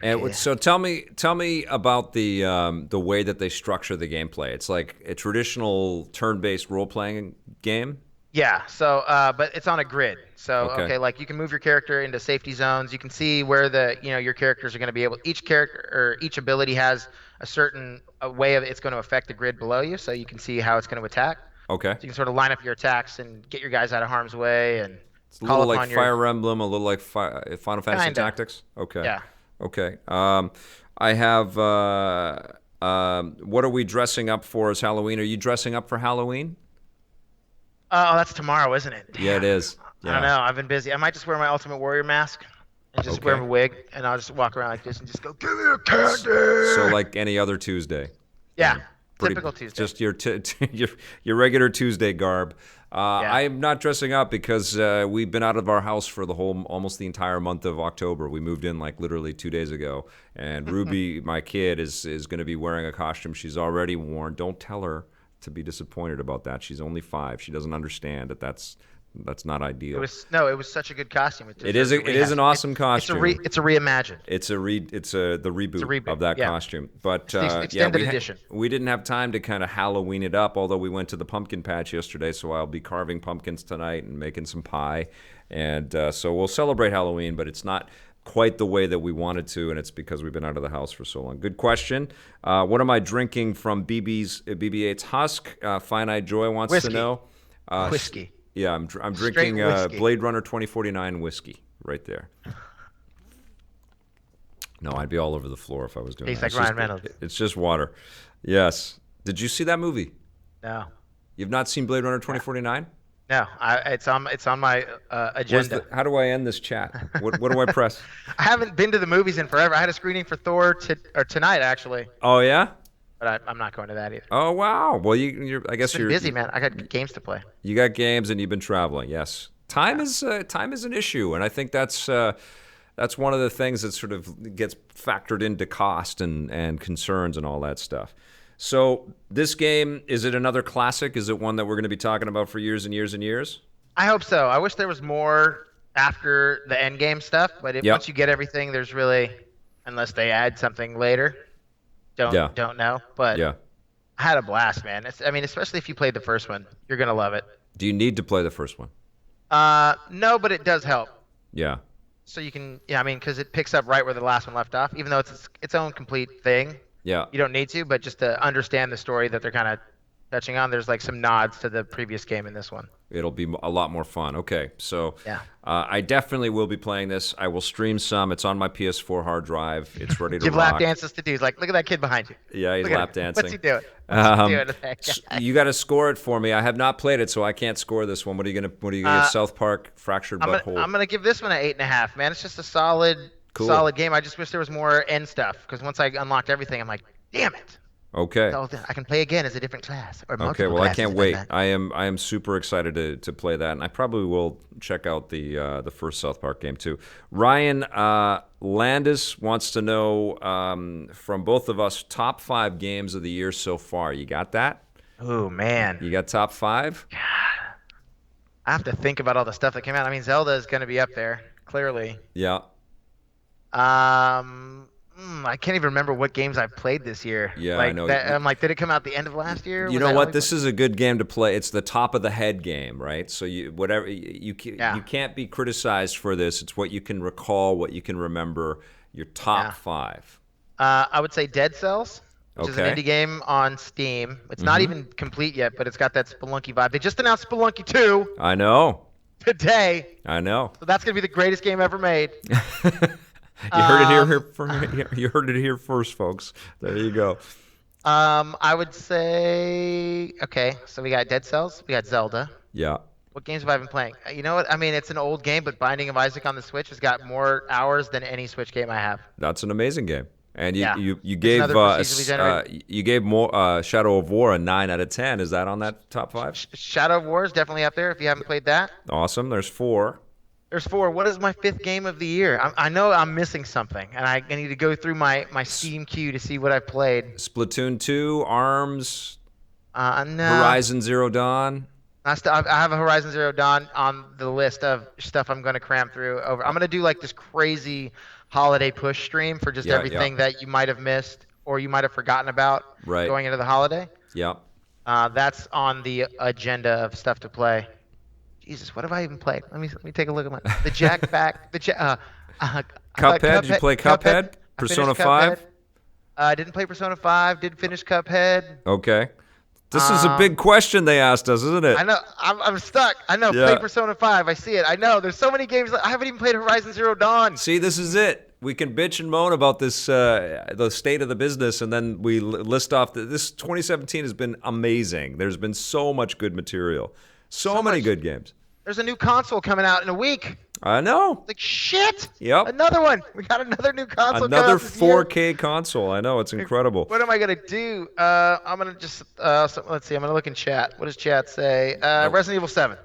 And so tell me about the way that they structure the gameplay. It's like a traditional turn-based role-playing game. Yeah. So, but it's on a grid. So, Okay. like you can move your character into safety zones. You can see where your characters are going to be able. Each character or each ability has a certain way of it's going to affect the grid below you, so you can see how it's going to attack. Okay. So you can sort of line up your attacks and get your guys out of harm's way and It's a call little like upon your. Fire Emblem, a little like Final Fantasy Kinda. Tactics. Okay. Yeah. Okay. I have. What are we dressing up for as Halloween? Are you dressing up for Halloween? Oh, that's tomorrow, isn't it? Yeah, it is. I don't know. I've been busy. I might just wear my Ultimate Warrior mask and just wear Okay. my wig, and I'll just walk around like this and just go, "Give me a candy." So like any other Tuesday. Yeah. Pretty- Typical Tuesday. Just your regular Tuesday garb. Yeah. I am not dressing up because we've been out of our house for almost the entire month of October. We moved in like literally 2 days ago, and Ruby, my kid, is going to be wearing a costume she's already worn. Don't tell her to be disappointed about that. She's only 5. She doesn't understand that's not ideal. It was such a good costume. It is an awesome costume. It's a reimagined. It's the reboot of that yeah. costume. But the extended edition. We didn't have time to kind of Halloween it up, although we went to the pumpkin patch yesterday, so I'll be carving pumpkins tonight and making some pie. And so we'll celebrate Halloween, but it's not quite the way that we wanted to, and it's because we've been out of the house for so long. Good question. What am I drinking from BB-8's Husk? Finite Joy wants Whiskey. to know. Whiskey. Yeah, I'm drinking whiskey. Blade Runner 2049 whiskey right there. No, I'd be all over the floor if I was doing Tastes that. like Ryan Reynolds. It's just water. Yes. Did you see that movie? No. You've not seen Blade Runner 2049? No. It's on my agenda. How do I end this chat? What do I press? I haven't been to the movies in forever. I had a screening for Thor tonight actually, Oh yeah. but I'm not going to that either. Oh wow. Well, I guess Been you're busy, man. I got games to play. You got games and you've been traveling. Yes, time is an issue, and I think that's one of the things that sort of gets factored into cost and concerns and all that stuff. So this game, is it another classic? Is it one that we're going to be talking about for years and years and years? I hope so. I wish there was more after the end game stuff, but Yep. once you get everything, there's really, unless they add something later, don't know. But Yeah. I had a blast, man. Especially if you played the first one, you're gonna love it. Do you need to play the first one? No, but it does help. Yeah. So you can, because it picks up right where the last one left off, even though it's its own complete thing. Yeah. You don't need to, but just to understand the story that they're kind of touching on, there's like some nods to the previous game in this one. It'll be a lot more fun. Okay, so Yeah. I definitely will be playing this. I will stream some. It's on my PS4 hard drive. It's ready to Give rock. lap dances to dudes. Like, look at that kid behind you. Yeah, he's Look at lap him. dancing. What's he doing? What's he doing to that guy? You got to score it for me. I have not played it, so I can't score this one. What are you gonna give South Park Fractured But Whole? I'm gonna give this one an 8.5. Man, it's just a solid game. I just wish there was more end stuff because once I unlocked everything, I'm like, damn it. Okay. So I can play again as a different class or Okay, multiple well, I classes can't and wait. that. I am super excited to play that, and I probably will check out the first South Park game too. Ryan Landis wants to know from both of us top 5 games of the year so far. You got that? Oh man, You got top 5? I have to think about all the stuff that came out. I mean, Zelda is gonna be up there clearly. Yeah. I can't even remember what games I played this year. Yeah, like, I know. I'm like, did it come out the end of last year? You know what? This is a good game to play. It's the top of the head game, right? So you can't be criticized for this. It's what you can recall, what you can remember. Your top 5. I would say Dead Cells. which is an Okay. indie game on Steam. It's not Mm-hmm. even complete yet, but it's got that Spelunky vibe. They just announced Spelunky 2 I know. today, I know. so that's gonna be the greatest game ever made. You heard it here, Um, you heard it here first, folks. There you go. I would say okay. So we got Dead Cells, we got Zelda. Yeah, What games have I been playing? You know what? I mean, it's an old game, but Binding of Isaac on the Switch has got more hours than any Switch game I have. that's an amazing game. And Yeah, you it's gave another procedurally generated. you gave more Shadow of War a 9 out of 10. Is that on that top 5? Shadow of War is definitely up there if you haven't played that. Awesome. There's 4. There's 4. What is my 5th game of the year? I know I'm missing something, and I need to go through my Steam queue to see what I've played. Splatoon 2, Arms, No. Horizon Zero Dawn. I have a Horizon Zero Dawn on the list of stuff I'm going to cram through. I'm going to do like this crazy holiday push stream for just Yeah, everything that you might have missed or you might have forgotten about Right. going into the holiday. Yep. That's on the agenda of stuff to play. Jesus, what have I even played? Let me take a look at the Jack back Cuphead. Did you play Cuphead? Persona 5? I didn't play Persona 5. Did finish Cuphead. Okay. This is a big question they asked us, isn't it? I know. I'm stuck. I know. Yeah. Play Persona 5. I see it. I know. There's so many games. I haven't even played Horizon Zero Dawn. See, this is it. We can bitch and moan about this, the state of the business, and then we list off this 2017 has been amazing. There's been so much good material, so many much. good games. There's a new console coming out in a week. I know. Like shit. Yep. Another one. We got another new console. coming Another out this year. 4K console. I know, it's incredible. What am I gonna do? I'm gonna just let's see. I'm gonna look in chat. What does chat say? Resident Evil 7.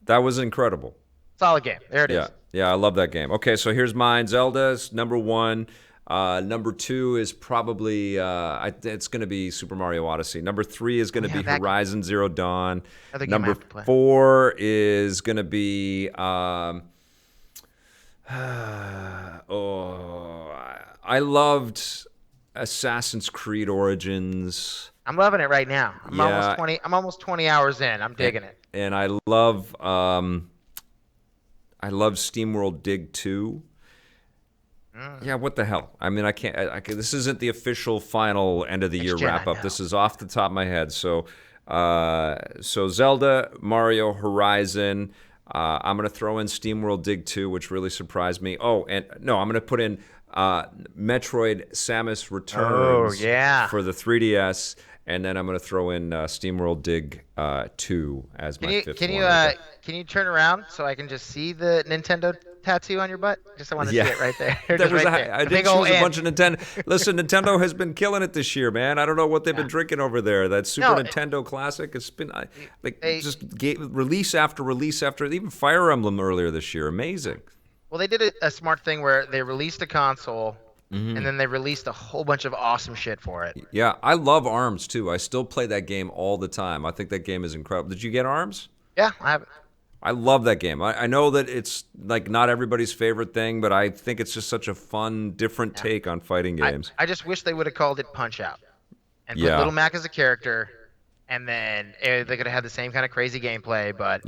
That was incredible. Solid game. There it is. Yeah, I love that game. Okay, so here's mine. Zelda's number 1. Number 2 is probably it's going to be Super Mario Odyssey. Number 3 is going to be Horizon Zero Dawn. Number 4 is going to be I loved Assassin's Creed Origins. I'm loving it right now. I'm almost 20 hours in. I'm digging it. And I love SteamWorld Dig 2. Yeah, what the hell? I mean, I can't. This isn't the official final end of the year wrap up. This is off the top of my head. So Zelda, Mario, Horizon. I'm gonna throw in SteamWorld Dig 2, which really surprised me. Oh, and no, I'm gonna put in Metroid: Samus Returns. Oh yeah. For the 3DS, and then I'm gonna throw in SteamWorld Dig 2 as my fifth one. Can you turn around so I can just see the Nintendo tattoo on your butt? Just I want to see it right there. I did choose a bunch of Nintendo. Listen, Nintendo has been killing it this year, man. I don't know what they've been drinking over there. That Super Nintendo Classic, it's been release after release after. Even Fire Emblem earlier this year, amazing. Well, they did a smart thing where they released a console. And then they released a whole bunch of awesome shit for it. Yeah, I love ARMS too. I still play that game all the time. I think that game is incredible. Did you get ARMS? Yeah, I have it. I love that game. I know that it's like not everybody's favorite thing, but I think it's just such a fun, different take on fighting games. I just wish they would have called it Punch Out and put Little Mac as a character, and then they could have had the same kind of crazy gameplay, but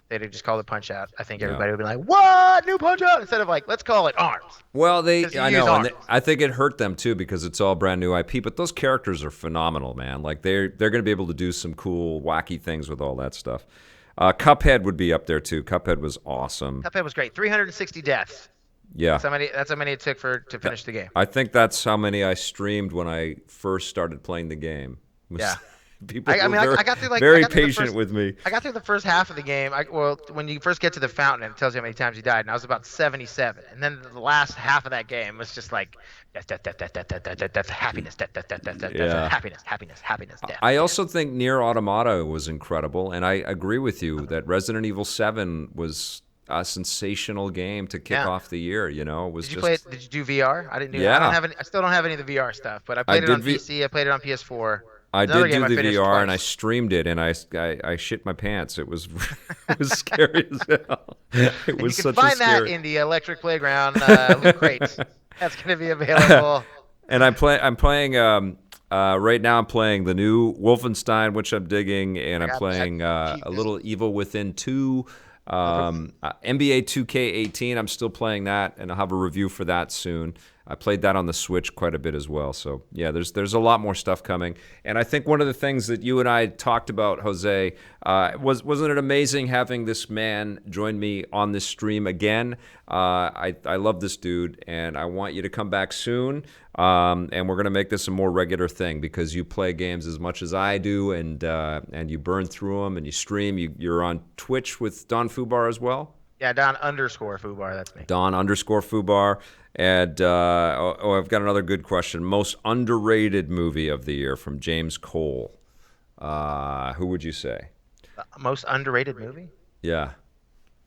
they'd have just called it Punch Out. I think everybody would be like, "What? New Punch Out?" Instead of like, "Let's call it ARMS." Well, I know, and I think it hurt them too because it's all brand new IP. But those characters are phenomenal, man. Like they're going to be able to do some cool, wacky things with all that stuff. Cuphead would be up there too. Cuphead was awesome. Cuphead was great. 360 deaths. Yeah. That's how many it took to finish the game. I think that's how many I streamed when I first started playing the game. People were very patient with me. I got through the first half of the game. When you first get to the fountain, it tells you how many times you died, and I was about 77. And then the last half of that game was just like death, happiness, happiness, death. I also think Nier Automata was incredible, and I agree with you that Resident Evil 7 was a sensational game to kick off the year. You know, it was. Did you do VR? I didn't do. Yeah. I still don't have any of the VR stuff, but I played it on PC. I played it on PS4. I did do the VR and I streamed it and I shit my pants. It was scary as hell. It was such a scary. You can find that in the Electric Playground loot crates. That's going to be available. And I'm playing right now. I'm playing the new Wolfenstein, which I'm digging, and I'm playing a little Evil Within 2. NBA 2K18. I'm still playing that, and I'll have a review for that soon. I played that on the Switch quite a bit as well. So yeah, there's a lot more stuff coming. And I think one of the things that you and I talked about, Jose, wasn't it amazing having this man join me on this stream again? I love this dude, and I want you to come back soon. And we're going to make this a more regular thing because you play games as much as I do, and you burn through them, and you stream. You're on Twitch with Don Fubar as well? Yeah, Don_Fubar, that's me. Don_Fubar. And I've got another good question. Most underrated movie of the year from James Cole. Who would you say? Most underrated movie? Yeah.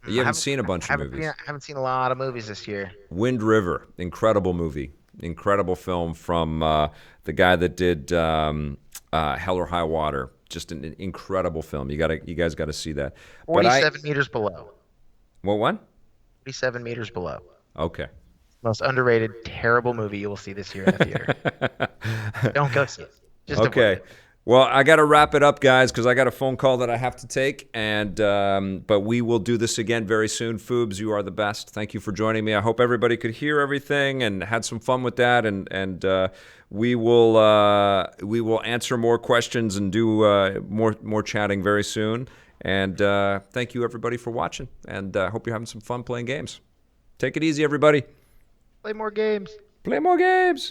You haven't seen a bunch of movies. I haven't seen a lot of movies this year. Wind River, incredible movie, incredible film from the guy that did Hell or High Water. Just an incredible film. You guys got to see that. 47 Meters Below. What? 47 Meters Below. Okay. Most underrated, terrible movie you will see this year in the theater. Don't go see it. Just avoid Okay. it. Well, I got to wrap it up, guys, because I got a phone call that I have to take. And but we will do this again very soon. Foobs, you are the best. Thank you for joining me. I hope everybody could hear everything and had some fun with that. And we will answer more questions and do more chatting very soon. And thank you, everybody, for watching. And I hope you're having some fun playing games. Take it easy, everybody. Play more games. Play more games.